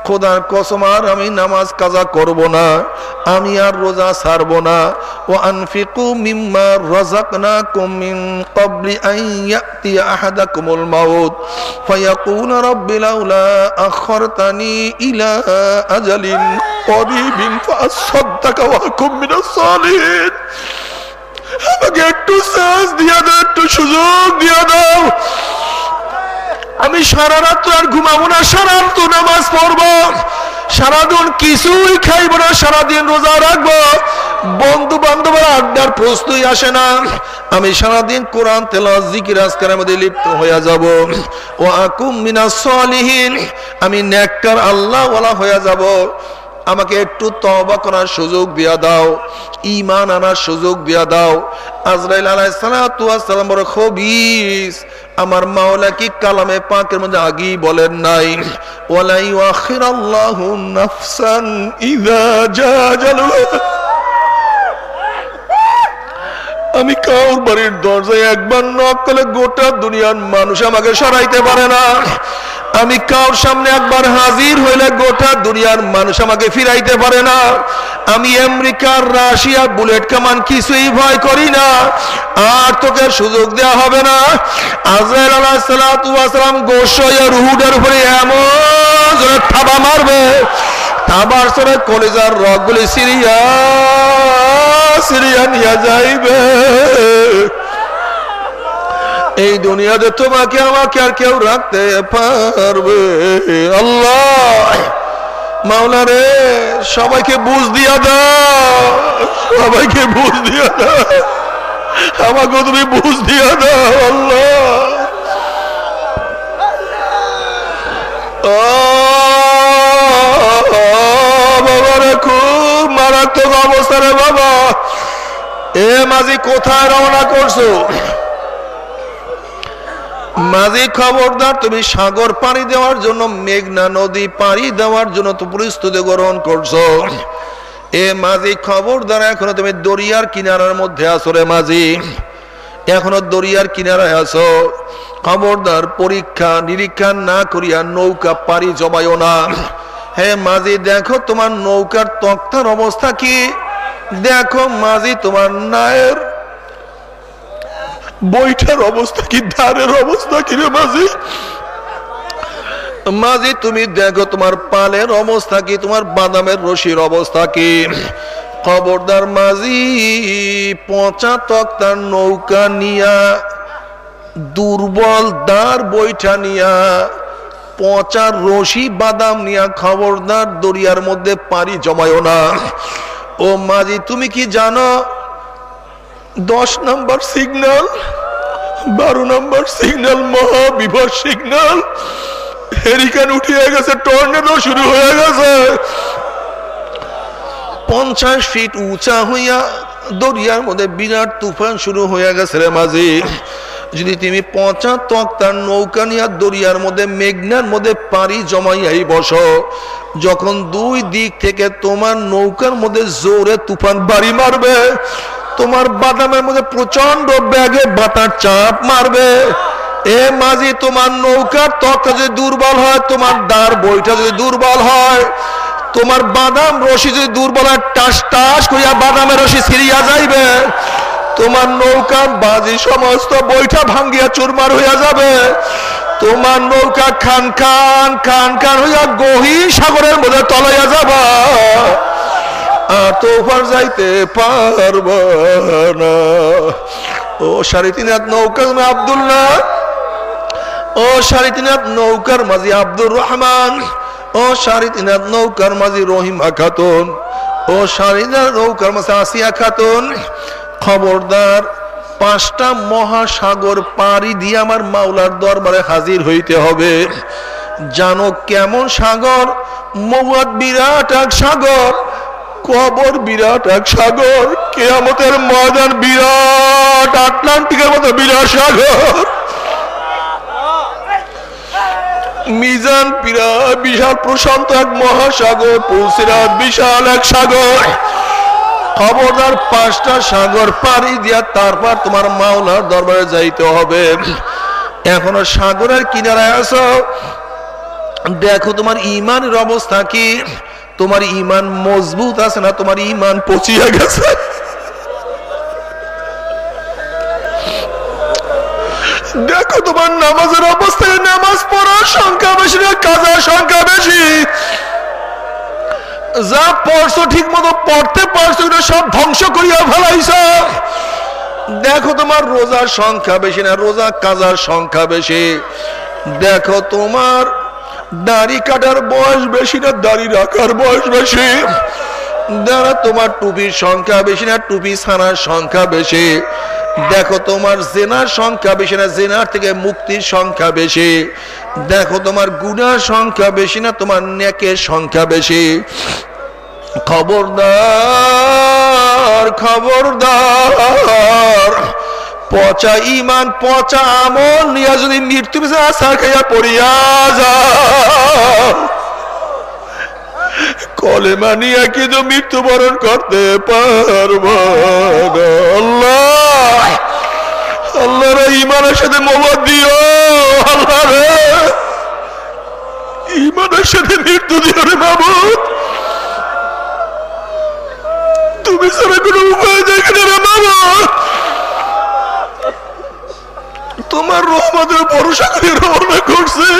খোদার কসম, আর আমি নামাজ কাজা করব না, আমি আর রোজা ছাড়বো না। ও আনফিকু মিম্মা রাযাকনাকুম মিন ক্বাবলি আন ইয়াতিয়া আহাদাকুমুল মাউত ফায়াকুল রাব্বি লাউলা আখরতানি ইলা আজালিন করিবিন ফাসাদদাকা ওয়া আকুম মিনাস সালিহিন। আমাকে একটু চান্স দিয়া দাও, একটু সুযোগ দিয়া দাও। আমি সারা রাত আর ঘুমাবো না, সারা রাত নামাজ পড়বো, সারাদিন কিছুই খাইবো না, সারাদিন রোজা রাখবো। বন্ধু বান্ধবের আড্ডার প্রশ্নই আসে না। আমি সারাদিন কোরআন তেলাওয়াত জিকির আজকারের মধ্যে লিপ্ত হয়ে যাব। ও আকুম মিনাস সালিহিন, আমি নেককার আল্লাহওয়ালা হয়ে যাব। আমাকে একটু তওবা করার সুযোগ দিয়া দাও, ঈমান আনার সুযোগ দিয়া দাও। আজরাইল আলাইহিস সালাতু ওয়াস সালাম বড় খবিস। আমার মাওলা কি কালামে পাকের মধ্যে আগেই বলেন নাই, ওয়ালা ইউআখিরাল্লাহু নাফসান ইযা জা আজালুহা। আমি কাউর বাড়ির দরজায় একবার নক করলে গোটা দুনিয়ার মানুষ আমাকে সরাইতে পারে না। আমি কাউর সামনে একবার হাজির হইলে গোটা দুনিয়ার মানুষ আমাকে ফিরাইতে পারে না। আমি আমেরিকার, রাশিয়া, বুলেট কামান কিছুই ভয় করি না। আর তোকে সুযোগ দেওয়া হবে না। আজরাইল আলাইহিস সালাতু ওয়াস সালাম গোশাইয়া রুহুটার উপরে এমন জোরে থাবা মারবে, থাবার সরে কলিজার রগগুলি সিরিয়া সিরিয়া নিয়ে যাইবে। এই দুনিয়াতে তোমাকে আমাকে আর কেউ রাখতে পারবে? আল্লাহ মাওলা রে, সবাইকে বুঝ দিয়া দাও, সবাইকে বুঝ দিয়া দাও, আমাকে তুমি বুঝ দিয়া দাও আল্লাহ। বাবা রে, খুব মারাত্মক অবস্থা রে বাবা। এ মাঝি, কোথায় রওনা করছো? মাঝি খবরদার, তুমি সাগর পাড়ি দেওয়ার জন্য, মেঘনা নদী পাড়ি দেওয়ার জন্য তো প্রস্তুতি গ্রহণ করছো। এ মাঝি খবরদার, এখনো তুমি দরিয়ার কিনারার মধ্যে আছো রে মাঝি। এখনো দরিয়ার কিনারায় আছো, খবরদার পরীক্ষা নিরীক্ষা না করিয়া নৌকা পাড়ি জমাইও না। হে মাঝি, দেখো তোমার নৌকার তক্তার অবস্থা কি, দেখো মাঝি তোমার নায়ের বইটার অবস্থা কি, ধারের অবস্থা কি রে মাঝি। মাঝি তুমি দেখো তোমার পালের অবস্থা কি, তোমার বাদামের রশির অবস্থা কি। খবরদার মাঝি, পচা তক্তার নৌকা নিয়া, দুর্বল দাঁড় বইটা নিয়া, পচা রশি বাদাম নিয়া খবরদার দরিয়ার মধ্যে পাড়ি জমায়ও না। ও মাঝি, তুমি কি জানো 10 নম্বর সিগন্যাল, 12 নম্বর সিগন্যাল, মহাবিপদ সিগন্যাল, হেরিকেন উঠিয়ে গেছে, টর্নেডো শুরু হয়ে গেছে। 50 ফিট উঁচা হইয়া দরিয়ার মধ্যে বিরাট তুফান শুরু হয়ে গেছে রে মাঝি। যদি তুমি পচা তক্তার নৌকা নিয়ে দরিয়ার মধ্যে মেঘনার মধ্যে পাড়ি জমাইয়াই বসো, যখন দুই দিক থেকে তোমার নৌকার মধ্যে জোরে তুফান বাড়ি মারবে, তোমার বাদামের মধ্যে প্রচন্ড ব্যাগে বাতার চাপ মারবে। এ মাঝি, তোমার নৌকার তক্তা যদি দুর্বল হয়, তোমার দাঁড় বইটা যদি দুর্বল হয়, তোমার বাদাম রশি যদি দুর্বল হয়, টাস টাস করিয়া বাদামের রশি ছিড়িয়া যাইবে, তোমার নৌকা বাজি সমস্ত বইটা ভাঙ্গিয়া চুরমার হইয়া যাবে, তোমার নৌকা খান খান খান খান হইয়া গহীর সাগরের মধ্যে তলাইয়া যাবা, আর তো ওপার যাইতে পারব না। ও 3.5 হাত নৌকা আব্দুল্লাহ, ও 3.5 হাত নৌকার মাঝি আব্দুর রহমান, ও 3.5 হাত নৌকার মাঝি রহিমা খাতুন, ও 3.5 হাত নৌকার মাঝি আসিয়া খাতুন, খবরদার 5টা মহাসাগর পাড়ি দিয়ে আমার মাওলার দরবারে হাজির হইতে হবে। জানো কেমন সাগর? মওয়াত বিরাট এক সাগর, কবর বিরাট এক সাগর, কিয়ামতের ময়দান বিরাট আটলান্টিকের মতো বিরাট সাগর, মিজান বিরাট বিশাল প্রশান্ত এক মহাসাগর, পুলসিরাত বিশাল এক সাগর। খবরদার 5টা সাগর পাড়ি দিয়া তারপর তোমার মাওলার দরবারে যাইতে হবে। এখনো সাগরের কিনারায় আছো, দেখো তোমার ইমানের অবস্থা কি, তোমার ইমান মজবুত আছে না তোমার ইমান পচিয়া গেছে। দেখো তোমার নামাজের অবস্থা, নামাজ পড়ার সংখ্যা বেশি না কাজার সংখ্যা বেশি, যা পড়ছো ঠিক মতো পড়তে পারছো না সব ধ্বংস করিয়া ফেলাইছ। দেখো তোমার রোজার সংখ্যা বেশি না রোজা কাজার সংখ্যা বেশি, দেখো তোমার দাড়ি কাটার বয়স বেশি না দাড়ি রাখার বয়স বেশি, যারা তোমার টুপির সংখ্যা বেশি না টুপি ছানার সংখ্যা বেশি, দেখো তোমার জেনার সংখ্যা বেশি না জেনার থেকে মুক্তির সংখ্যা বেশি, দেখো তোমার গুনার সংখ্যা বেশি না তোমার নেকের সংখ্যা বেশি। খবরদার খবরদার, পচা ইমান পচা আমল নিয়ে যদি মৃত্যু পিছনে আসার খাইয়া পড়িয়া যাও, কলেমা নিয়ে কিন্তু মৃত্যুবরণ করতে পারব না। আল্লাহ আল্লাহ রে, ইমানের সাথে মোহাম্মদ দিও, আল্লাহ রে ইমানের সাথে মৃত্যু দিও রে মাবুদ, তুমি ছাড়া কোনো উপায় দেখি না রে মাবুদ, তোমার রহমতের ভরসা করে রওনা করছে।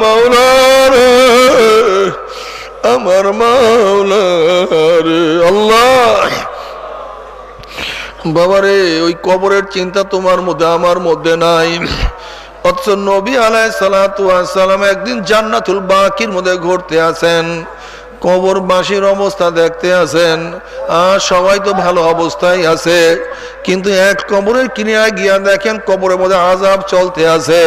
মাওলা রে আমার মাওলা রে, আল্লাহ বাবারে ওই কবরের চিন্তা তোমার মধ্যে আমার মধ্যে নাই। অথচ নবী আলাইহিস সালাতু ওয়াস সালাম একদিন জান্নাতুল বাকির মধ্যে ঘুরতে আছেন, কবরবাসীর অবস্থা দেখতে আছেন, আর সবাই তো ভালো অবস্থায় আছে, কিন্তু এক কবরের কিনারায় গিয়া দেখেন কবরের মধ্যে আযাব চলতে আছে।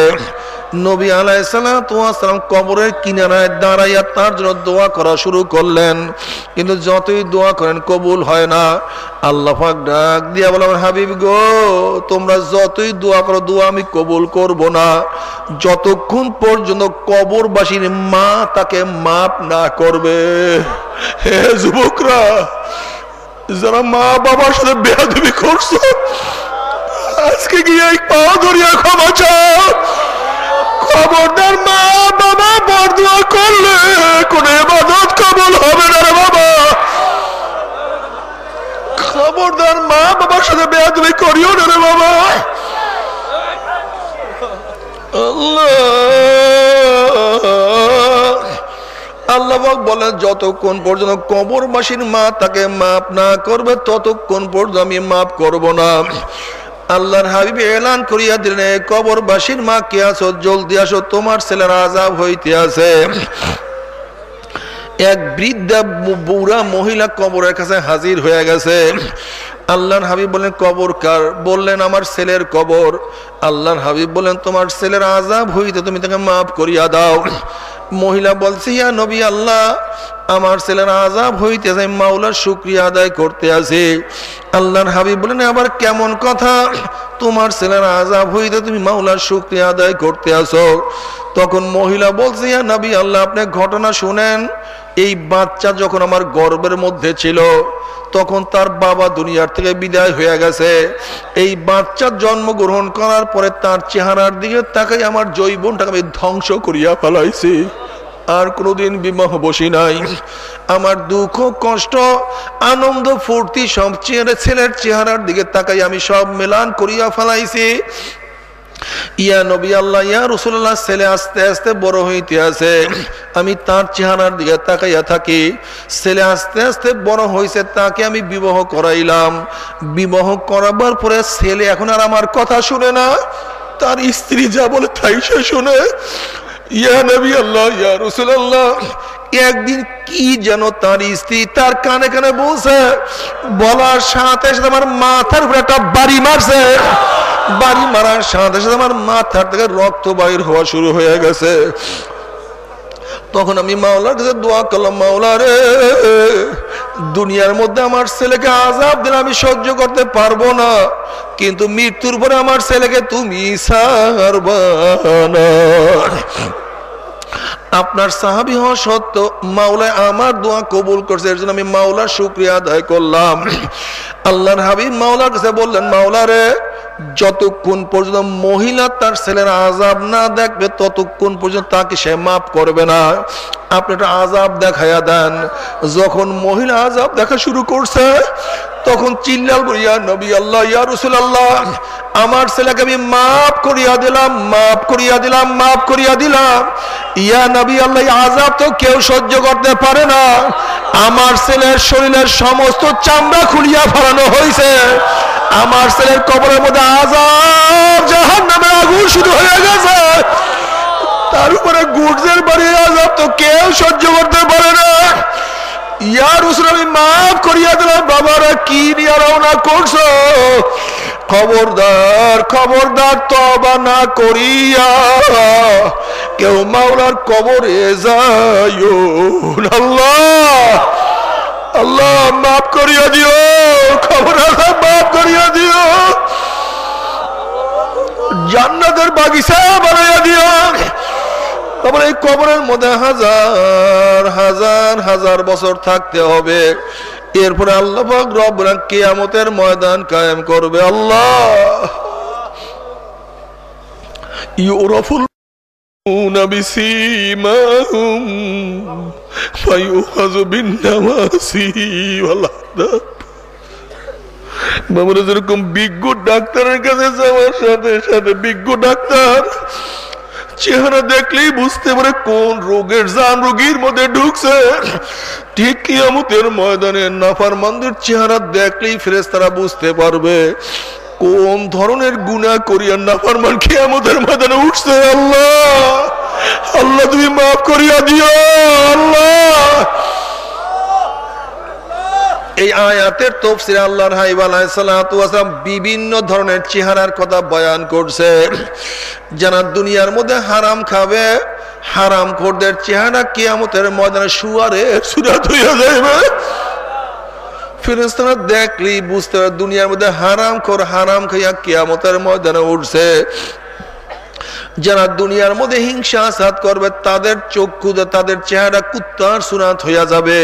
নবী আলাইহিস সালাতু ওয়াস সালাম কবরের কিনারায় দাঁড়াইয়া তার জন্য দোয়া করা শুরু করলেন, কিন্তু যতই দোয়া করেন কবুল হয় না। আল্লাহ পাক ডাক দিয়া বলেন, হাবিব গো, তোমরা যতই দোয়া করো দোয়া আমি কবুল করব না যতক্ষণ পর্যন্ত কবরবাসীর মা তাকে মাফ না করবে। হে যুবকরা, যারা মা বাবার সাথে বেয়াদবি করছো, আজকে গিয়ে এই পা ধরিয়া ক্ষমা চাও। খবরদার, মা বাবা বরদোয়া করলে কোন ইবাদত কবুল হবে না রে বাবা। খবরদার, মা বাবার সাথে বেয়াদবি করিও না রে বাবা। আল্লাহ বলেন, যতক্ষণ পর্যন্ত কবরবাসীর মা তাকে মাফ না করবে ততক্ষণ পর্যন্ত আমি মাফ করব না। আল্লাহর হাবিব এলান করিয়া দিলেন, কবরবাসীর মা কে আছো, জলদি আসো, তোমার ছেলের আযাব হইতে আছে। এক বৃদ্ধা বুড়া মহিলা কবরের কাছে হাজির হয়ে গেছে। আল্লাহর হাবিব বলেন, কবর কার? বললেন, আমার ছেলের কবর। আল্লাহর হাবিব বলেন, তোমার ছেলের আযাব হইতে তুমি তাকে মাফ করিয়া দাও। মহিলা বলছে, ইয়া নবী আল্লাহ, আমার ছেলের আযাব হইতেছে, মাওলার শুকরিয়া আদায় করতে আছে। আল্লাহর হাবিব বলেন, আবার কেমন কথা? তোমার ছেলের আযাব হইতে তুমি মাওলার শুকরিয়া আদায় করতে আসো? তখন মহিলা বলছে, ইয়া নবী আল্লাহ, আপনি ঘটনা শুনেন। এই বাচ্চা যখন আমার গর্ভের মধ্যে ছিল তখন তার বাবা দুনিয়ার থেকে বিদায় হয়ে গেছে। এই বাচ্চা জন্মগ্রহণ করার পরে তার চেহারার দিকে তাকাই আমার যৌবনটাকে আমি ধ্বংস করিয়া ফেলাইছি। আর কোনোদিন বিবাহ বসি নাই। আমার দুঃখ কষ্ট আনন্দ ফুর্তি সব ছেলের চেহারার দিকে তাকাই আমি সব মেলান করিয়া ফেলাইছি। ইয়া নবী আল্লাহ, ইয়া রাসূলুল্লাহ, ছেলে আস্তে আস্তে বড় হইতে আছে, আমি তার চেহারার দিকে তাকাইয়া থাকি। ছেলে আস্তে আস্তে বড় হয়েছে, তাকে আমি বিবাহ করাইলাম। বিবাহ করাবার পরে ছেলে এখন আর আমার কথা শুনে না, তার স্ত্রী যা বলে তাই সে শুনে। ইয়া নবী আল্লাহ, ইয়া রাসূলুল্লাহ, একদিন কি যেন তার স্ত্রী তার কানে কানে বলছে, বলার সাথে সাথে আমার মাথার উপরে একটা বাড়ি মারছে। বাড়ি মারার সাথে সাথে আমার মাথার থেকে রক্ত বাইর হওয়া শুরু হয়ে গেছে। তখন আমি মাওলার কাছে দোয়া করলাম, মাওলা রে, দুনিয়ার মধ্যে আমার ছেলেকে আযাব দিলে আমি সহ্য করতে পারবো না, কিন্তু মৃত্যুর পরে আমার ছেলেকে তুমি ছাড়বা না। আপনার সাহাবী হওয়া সত্ত্বেও মাওলা আমার দোয়া কবুল করছে, এর জন্য আমি মাওলার শুকরিয়া আদায় করলাম। আল্লাহর হাবিব মাওলার কাছে বললেন, মাওলা রে, যতক্ষণ পর্যন্ত মহিলা তার ছেলের আযাব না দেখবে ততক্ষণ পর্যন্ত তাকে সে মাফ করবে না। আপনি একটা আযাব দেখাইয়া দেন। যখন মহিলা আযাব দেখা শুরু করছে তখন চিল্লাল, ইয়া নবী আল্লাহ, ইয়া রাসূলুল্লাহ, আমার ছেলেকে আমি মাফ করিয়া দিলাম, মাফ করিয়া দিলাম, মাফ করিয়া দিলাম। ইয়া নবী আল্লাহ, আযাব তো কেউ সহ্য করতে পারে না। আমার ছেলের শরীরের সমস্ত চামড়া খুলিয়া ফেলানো হয়েছে। আমার ছেলের কবরের মধ্যে আযাব, জাহান্নামের আগুন শুরু হয়ে গেছে। তার উপরে গুর্জের বাড়ির আযাব তো কেউ সহ্য করতে পারে না। ইয়া রাসূল, আমি মাফ করিয়া দিলাম। বাবারা কি নিয়ে রওনা করছো? খবরদার, খবরদার, তওবা না করিয়া কেউ মাওলার কবরে যাইও। আল্লাহ, আল্লাহ মাফ করিয়া দিও, খবর মাফ করিয়া দিও, জান্নাতের বাগিচা বানাইয়া দিও। তারপরে এই কবরের মধ্যে হাজার হাজার হাজার বছর থাকতে হবে। এরপরে আল্লাহ পাক রব্বুল আলামিন কিয়ামতের ময়দান কায়েম করবে। আল্লাহ, ইউরাফুল বিসীমাহুম ফায়ুখাযু বিন্নাওয়াসি ওয়াল আহদাব। বাবারা, যেরকম বিজ্ঞ ডাক্তারের কাছে যাওয়ার সাথে সাথে বিজ্ঞ ডাক্তার চেহারা দেখলেই বুঝতে পারে কোন রোগের জান রোগীর মধ্যে ঢুকছে, ঠিক কিয়ামতের ময়দানে নাফরমানদের চেহারা দেখলেই ফেরেশতারা বুঝতে পারবে কোন ধরনের গুনাহ করিয়া নাফরমান কিয়ামতের ময়দানে উঠছে। আল্লাহ, আল্লাহ তুমি মাফ করিয়া দিও। আল্লাহ, এই আয়াতের তাফসীরে আল্লাহর হাবিব আলাইহিস সালাতু ওয়াস সালাম বিভিন্ন ধরনের চেহারার কথা বয়ান করছে। যারা দুনিয়ার মধ্যে হারাম খাবে, হারামখোরদের চেহারা কিয়ামতের ময়দানে শুয়ারের সুরাত হয়ে যাবে। ফেরেশতারা দেখলেই বুঝতে পারে দুনিয়ার মধ্যে হারামখোর হারাম খাইয়া কিয়ামতের ময়দানে উঠছে। যারা দুনিয়ার মধ্যে হিংসা হাসাদ করবে তাদের চক্ষুতে তাদের চেহারা কুত্তার সুরাত হইয়া যাবে।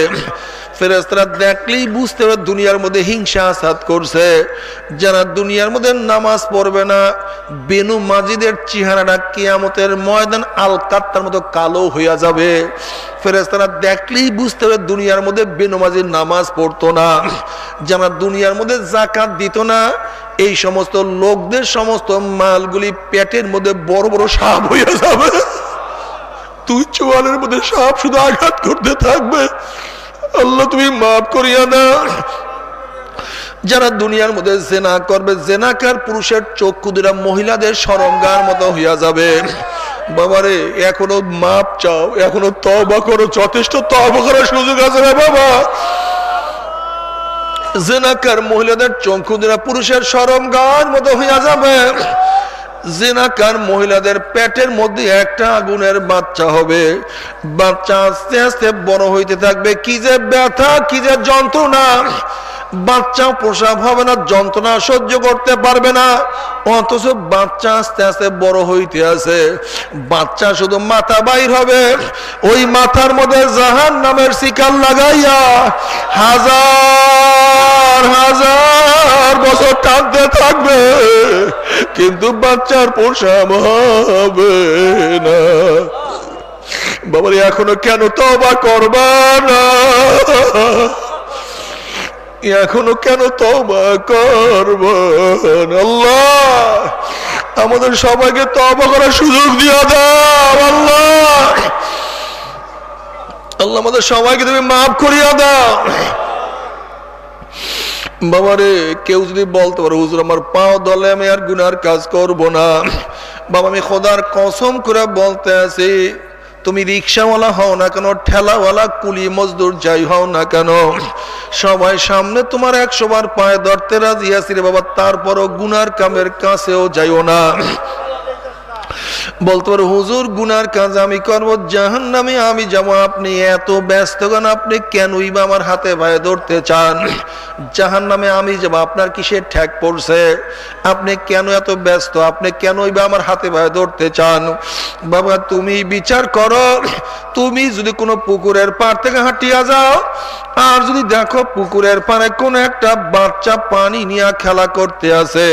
ফেরেশতারা দেখলেই বুঝতে পারে দুনিয়ার মধ্যে হিংসা হাসাদ করছে। যারা দুনিয়ার মধ্যে নামাজ পড়বে না, বেনু মাজিদের চেহারাটা কিয়ামতের ময়দান আলকাত্তার মতো কালো হইয়া যাবে। ফেরেশতারা দেখলেই বুঝতে পারে দুনিয়ার মধ্যে বেনু মাজিদ নামাজ পড়তো না। যারা দুনিয়ার মধ্যে যাকাত দিত না, এই সমস্ত লোকদের সমস্ত মালগুলি পেটের মধ্যে বড় বড় সাপ হইয়া যাবে। তুই চোয়ালের মধ্যে সাপ শুধু আঘাত করতে থাকবে। আল্লাহ তুমি মাফ করিয়া দাও। যারা দুনিয়ার মধ্যে জেনা করবে, জেনাকার পুরুষের চক্ষু দুটা মহিলাদের সরঙ্গার মতো হইয়া যাবে। বাবারে এখনো মাপ চাও, এখনো তওবা করো, যথেষ্ট তওবা করার সুযোগ আছে রে বাবা। জেনাকার মহিলাদের চক্ষু দুটা পুরুষের সরঙ্গার মতো হইয়া যাবে। জিনাকার মহিলাদের পেটের মধ্যে একটা আগুনের বাচ্চা হবে। বাচ্চা আস্তে আস্তে বড় হইতে থাকবে। কি যে ব্যথা, কি যে যন্ত্রণা। বাচ্চা প্রসব হবে না, যন্ত্রণা সহ্য করতে পারবে না, অথচ বাচ্চা আস্তে আস্তে বড় হইতে আছে। বাচ্চা শুধু মাথা বাইর হবে, ওই মাথার মধ্যে জাহান্নামের শিকল লাগাইয়া হাজার হাজার বছর টানতে থাকবে, কিন্তু বাচ্চার প্রসব হবে না। বাবারে এখনো কেন তওবা করবা না? এখনো কেন তওবা করবা না? আল্লাহ আমাদের সবাইকে তওবা করার সুযোগ দিয়া দাও। আল্লাহ আল্লাহ আমাদের সবাইকে তুমি মাফ করিয়া দাও। বাবারে কেউ যদি বলতে পারো হুজুর আমার পাও দলে আমি আর গুনার কাজ করব না, বাবা আমি খোদার কসম করে বলতে আছি, তুমি রিক্সাওয়ালা হও না কেন, ঠেলাওয়ালা, কুলি মজদুর যাই হও না কেন, সবাই সামনে তোমার 100 বার পায়ে ধরতে রাজি আছি রে বাবা, তারপরও গুনার কামের কাছেও যাইও না। বলতে পারো হুজুর গুনার কাজ আমি করবো, জাহান্নামে আমি যাব, আপনি এত ব্যস্ত কেন? আপনি কেনই বা আমার হাতে পায়ে ধরতে চান? জাহান্নামে আমি যাব, আপনার কিসের ঠেক পড়ছে? আপনি কেন এত ব্যস্ত? আপনি কেনই বা আমার হাতে পায়ে ধরতে চান? বাবা তুমি বিচার করো, তুমি যদি কোনো পুকুরের পাড় থেকে হাঁটিয়া যাও আর যদি দেখো পুকুরের পাড়ে কোন একটা বাচ্চা পানি নিয়ে খেলা করতে আছে,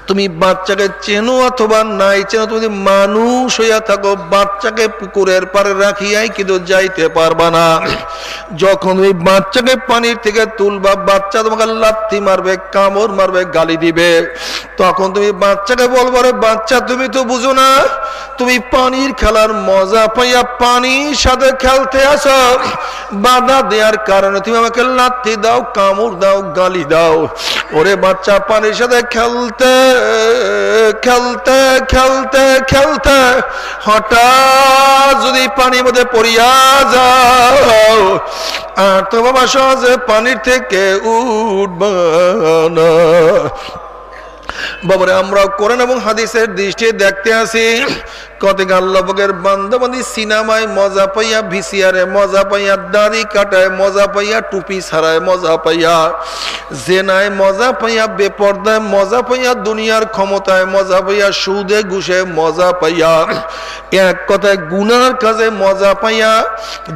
তুমি বাচ্চাকে চেনো অথবা নাই চেনো, তুমি মানুষ হইয়া থাকো, বাচ্চাকে পুকুরের পাড়ে রাখিয়াই কিন্তু যাইতে পারবা না। যখন ওই বাচ্চাকে পানির থেকে তুলবা, বাচ্চা তোমাকে লাথি মারবে, কামড় মারবে, গালি দিবে, তখন তুমি বাচ্চাকে বলবো রে বাচ্চা তুমি তো বুঝো না, তুমি পানির খেলার মজা পাইয়া পানির সাথে খেলতে আসো, বাধা দেওয়ার কারণে তুমি আমাকে লাথি দাও, কামড় দাও, গালি দাও। ওরে বাচ্চা পানির সাথে খেলতে খেলতে খেলতে খেলতে হঠাৎ যদি পানির মধ্যে পড়িয়া যাও আর তো বাবা সহজে পানির থেকে উঠবা না। বাবারে আমরা কোরআন এবং হাদিসের দৃষ্টি দেখতে আসি, কতক আল্লাহর বান্দাবান্দি সিনেমায় মজা পাইয়া, ভিসিআরে মজা পাইয়া, দাড়ি কাটায় মজা পাইয়া, টুপি ছাড়ায় মজা পাইয়া, জেনায় মজা পাইয়া, বেপর্দায় মজা পাইয়া, দুনিয়ার ক্ষমতায় মজা পাইয়া, সুদে ঘুষে মজা পাইয়া, এক কথায় গুনার কাজে মজা পাইয়া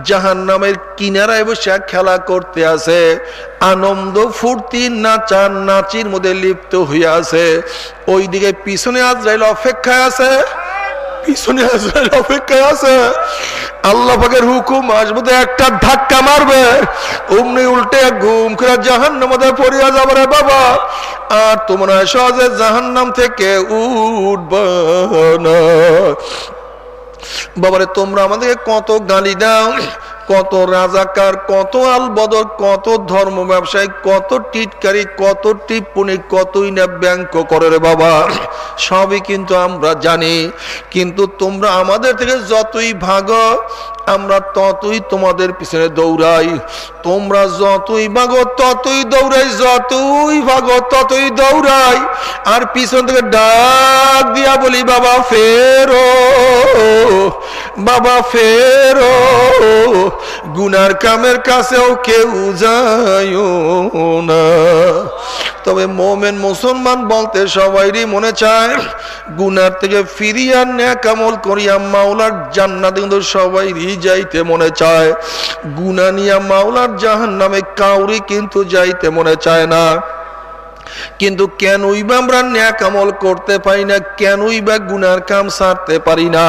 জাহান্নামের কিনারায় বসে খেলা করতে আছে, আনন্দ ফুর্তি নাচা নাচির মধ্যে লিপ্ত হইয়া আছে। ওইদিকে পিছনে আজরাইল অপেক্ষায় আছে, পিছনে আজরাইল অপেক্ষায় আছে। আল্লাহ পাকের হুকুম আসবে তো একটা ধাক্কা মারবে, অমনি উল্টে ঘুম করে জাহান্নামে পড়িয়া যাবে রে বাবা, আর তোমরা সহজে জাহান্নাম থেকে উঠবা না। বাবারে তোমরা আমাদেরকে কত গালি দাও, কত রাজাকার, কত আলবদর, কত ধর্ম ব্যবসায়ী, কত টিটকারি, কত টিপ্পনি, কতই না ব্যাংক করে রে বাবা, সবই কিন্তু আমরা জানি। কিন্তু তোমরা আমাদের থেকে যতই ভাগো, আমরা ততই তোমাদের পিছনে দৌড়াই, তোমরা যতই ভাগো ততই দৌড়াই, যতই ভাগো ততই দৌড়াই, আর পিছন থেকে ডাক দিয়া বলি বাবা ফেরো, বাবা ফেরো, গুনার কামের কাছেও কেউ যায়ও না। তবে মোমেন মুসলমান বলতে সবাইরই মনে চায় গুনার থেকে ফিরিয়া নেক আমল করিয়া মাওলার জান্নাতে কিন্তু সবাইরই যাইতে মনে চায়। গুনাহ নিয়া মাওলার জাহান্নামে কাউরি কিন্তু যাইতে মনে চায় না। কিন্তু কেনই বা আমরা নেক আমল করতে পারি না, কেনই বা গুনার কাম ছাড়তে পারি না?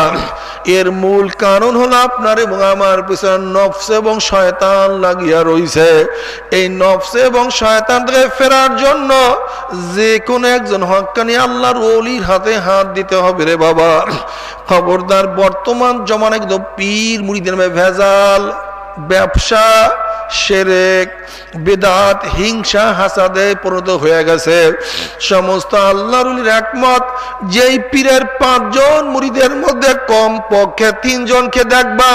এর মূল কারণ হলো আপনার এবং আমার পিছনে নফস এবং শয়তান লাগিয়া রইছে। এই নফস এবং শয়তান থেকে ফেরার জন্য যে কোনো একজন হক্কানি আল্লাহর ওলির হাতে হাত দিতে হবে রে বাবা। খবরদার, বর্তমান জমানায় কিন্তু পীর মুরিদের নামে ভেজাল, ব্যবসা, শিরক, বিদআত, হিংসা, হাসাদে পরিণত হয়ে গেছে। সমস্ত আল্লাহর ওলির একমত, যেই পীরের 5 জন মুরিদের মধ্যে কম পক্ষে 3 জনকে দেখবা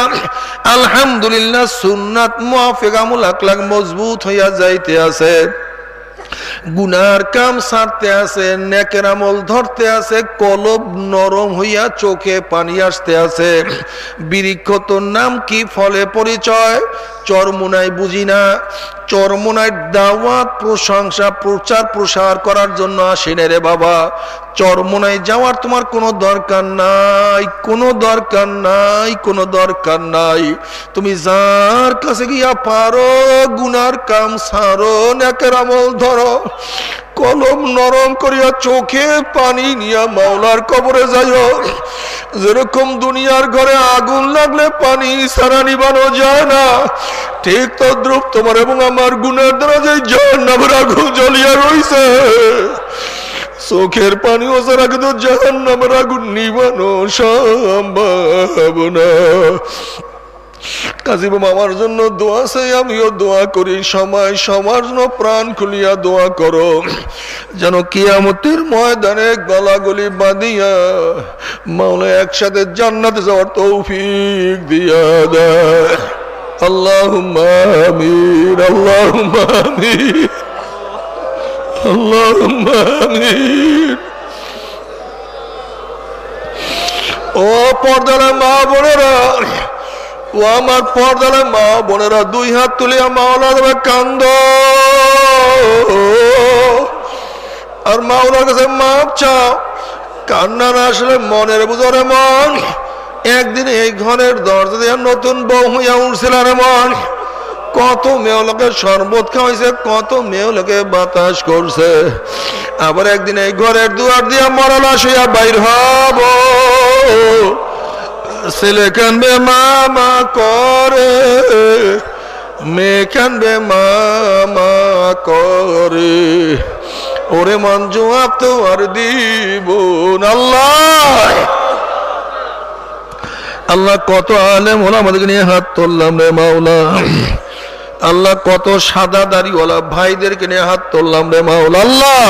আলহামদুলিল্লাহ সুন্নাত মুআফিক আমল আকলাক মজবুত হইয়া যাইতে আছে, গুনার কাম ছাড়তে আছে, নেকের আমল ধরতে আছে, কলব নরম হইয়া চোখে পানি আসতে আছে। বৃক্ষ তোর নাম কি, ফলে পরিচয়, চরমুনাই বুঝি না। চরমুনাই দাওয়াত, প্রশংসা, প্রচার প্রসার করার জন্য আসে না রে বাবা। চরমুনাই যাওয়ার তোমার কোনো দরকার নাই, কোনো দরকার নাই, কোনো দরকার নাই। তুমি যার কাছে গিয়া পারো গুনার কাম ছাড়ো, নেকের আমল ধরো, কলম নরম করিয়া চোখে পানি নিয়া মাওলার কবরে যাইও। যেরকম দুনিয়ার ঘরে আগুন লাগলে পানি ছাড়া নিবানো যায় না, ঠিক তদ্রুপ তোমার এবং আমার গুনার দ্বারা যে জাহান্নামের আগুন জ্বলিয়া রইছে, চোখের পানিও ছাড়া কিন্তু জাহান্নামের আগুন নিবানো সম্ভব না। কাজী বাবা আমার জন্য দোয়া চাই, আমিও দোয়া করি। সময় সবার জন্য প্রাণ খুলিয়া দোয়া করো, যেন কিয়ামতের ময়দানে গলাগলি বাঁধিয়া মাওলা একসাথে জান্নাতে যাওয়ার তৌফিক দিয়া দেয়। আল্লাহুম্মা আমিন, আল্লাহুম্মা আমিন, আল্লাহুম্মা আমিন। ও পর্দার মা বোনেরা, ও আমার পর্দার মা বোনেরা, 2 হাত তুলিয়া মাওলার কাছে কান্দ আর মাওলার কাছে মাপ চাও। কান্না না আসলে মনের বুঝরে মন। একদিন এই ঘরের দরজা দিয়ে নতুন বউ হইয়া উঠছিল রে মন। কত মেয়েলোকে শরবত খাওয়াইছে, কত মেয়েলোকে বাতাস করছে। আবার একদিন এই ঘরের দুয়ার দিয়া মরালাস হইয়া বাইর হব। ছেলে কানবে মামা করে, মেয়ে কানবে মামা করে, ওরে মন জবাব তো আর দিব না। আল্লাহ আল্লাহ কত আলেম ওলা আমাদেরকে নিয়ে হাত তুললাম রে মাওলা। আল্লাহ কত সাদা দাড়িওয়ালা ভাইদেরকে নিয়ে হাত তুললাম রে মাওলা। আল্লাহ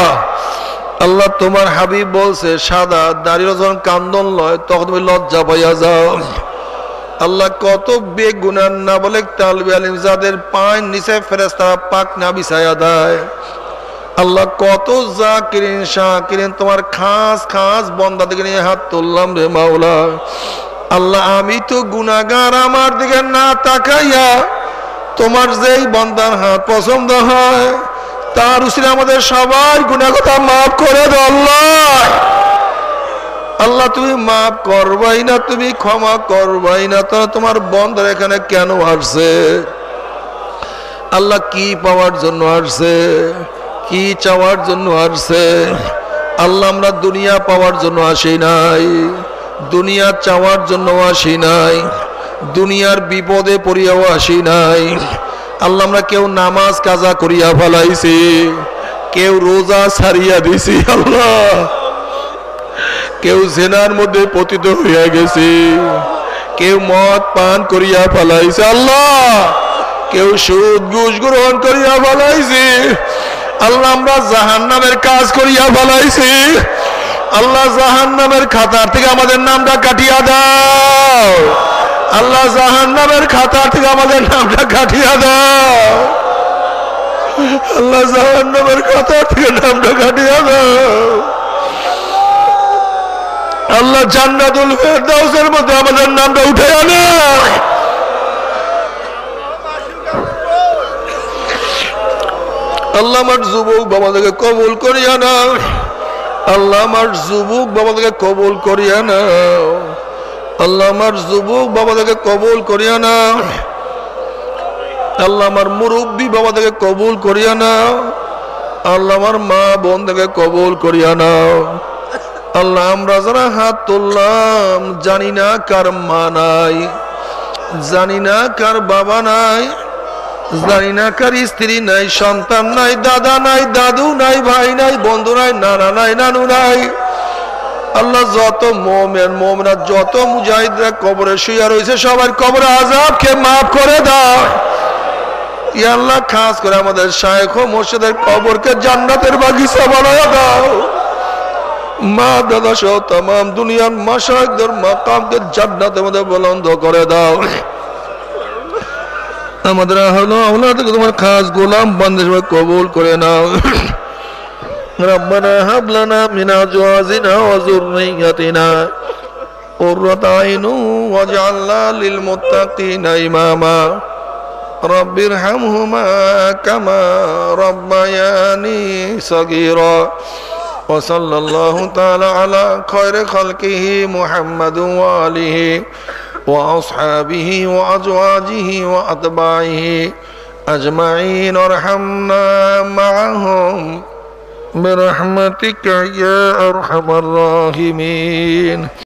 আল্লাহ তোমার হাবিব বলছে সাদা দাড়ির যখন কান্দন লয় তখন তুমি লজ্জা পাইয়া যাও। আল্লাহ কত বেগুনার না বলে তালবে আলিম যাদের পায়ের নিচে ফেরেশতারা পাক না বিছায়া দেয়। আল্লাহ কত জাকিরিন শাকিরিন তোমার খাস খাস বান্দা দিকে নিয়ে হাত তুললাম রে মাওলা। আল্লাহ আমি তো গুনাহগার, আমার দিকে না তাকাইয়া তোমার যেই বান্দার হাত পছন্দ হয় তার উসিলে আমাদের সবার গুনাহ কথা মাফ করে দাও। আল্লাহ আল্লাহ তুমি মাফ করবাই না, তুমি ক্ষমা করবাই না, তারা তোমার বান্দার এখানে কেন আসছে? আল্লাহ কি পাওয়ার জন্য আসছে, কি চাওয়ার জন্য আসছে? আল্লাহ আমরা দুনিয়া পাওয়ার জন্য আসি নাই, দুনিয়া চাওয়ার জন্য আসি নাই, দুনিয়ার বিপদে পড়িয়াও আসি নাই। আল্লাহ আমরা কেউ নামাজ কাজা করিয়া ফেলাইছি, কেউ রোজা ছাড়িয়া দিছি, আল্লাহ কেউ জেনার মধ্যে পতিত হইয়া গেছি, কেউ মদ পান করিয়া ফেলাইছে, আল্লাহ কেউ সুদ ঘুষ গ্রহণ করিয়া ফেলাইছি। আল্লাহ আমরা জাহান্নামের কাজ করিয়া ফেলাইছি। আল্লাহ জাহান্নামের খাতার থেকে আমাদের নামটা কাটিয়া দাও। আল্লাহ জাহান্নামের খাতা থেকে আমাদের নামটা কাটিয়ে দাও আল্লাহ জাহান্নামের খাতা থেকে নামটা কাটিয়ে দাও আল্লাহ জান্নাতুল ফেরদাউসের মধ্যে আমাদের নামটা উঠে আনো আল্লাহ আমার যুবক বাবাদেরকে কবুল করিয়া নাও আল্লাহ আমার যুবক বাবাদেরকে কবুল করিয়া নাও আল্লাহ আমার যুবক বাবাদেরকে কবুল করিয়া নাও আল্লাহ আমার মুরব্বী বাবাদেরকে কবুল করিয়া নাও আল্লাহ আমার মা বোনদেরকে কবুল করিয়া নাও আল্লাহ আমরা যারা হাত তুললাম জানি না কার মা নাই জানি না কার বাবা নাই জানি না কার স্ত্রী নাই সন্তান নাই দাদা নাই দাদু নাই ভাই নাই বন্ধু নাই নানা নাই নানু নাই আল্লাহ যত মুমিন মুমিনাত যত মুজাহিদরা কবরে শুয়ে রয়েছে সবার কবরে আযাবকে maaf করে দাও ইয়া আল্লাহ খাস করে আমাদের শায়েখ ও মুর্শিদের কবরকে জান্নাতের বাগিচা বানায়া দাও মা দাদা সহ तमाम দুনিয়ার মাশায়েখদের মাকামকে জান্নাতের মধ্যে বুলন্দ করে দাও আমাদের আওলাদকে তোমার খাস গোলাম বান্দা হিসেবে কবুল করে নাও ربنا هب لنا من ازواجنا وذرياتنا قرة اعين واجعلنا للمتقين اماما رب ارحمهما كما ربياني صغيرا وصلى الله تعالى على خير خلقه محمد وآله وأصحابه وأزواجه وأتباعه أجمعين وارحمنا معهم برحمتك يا أرحم الراحمين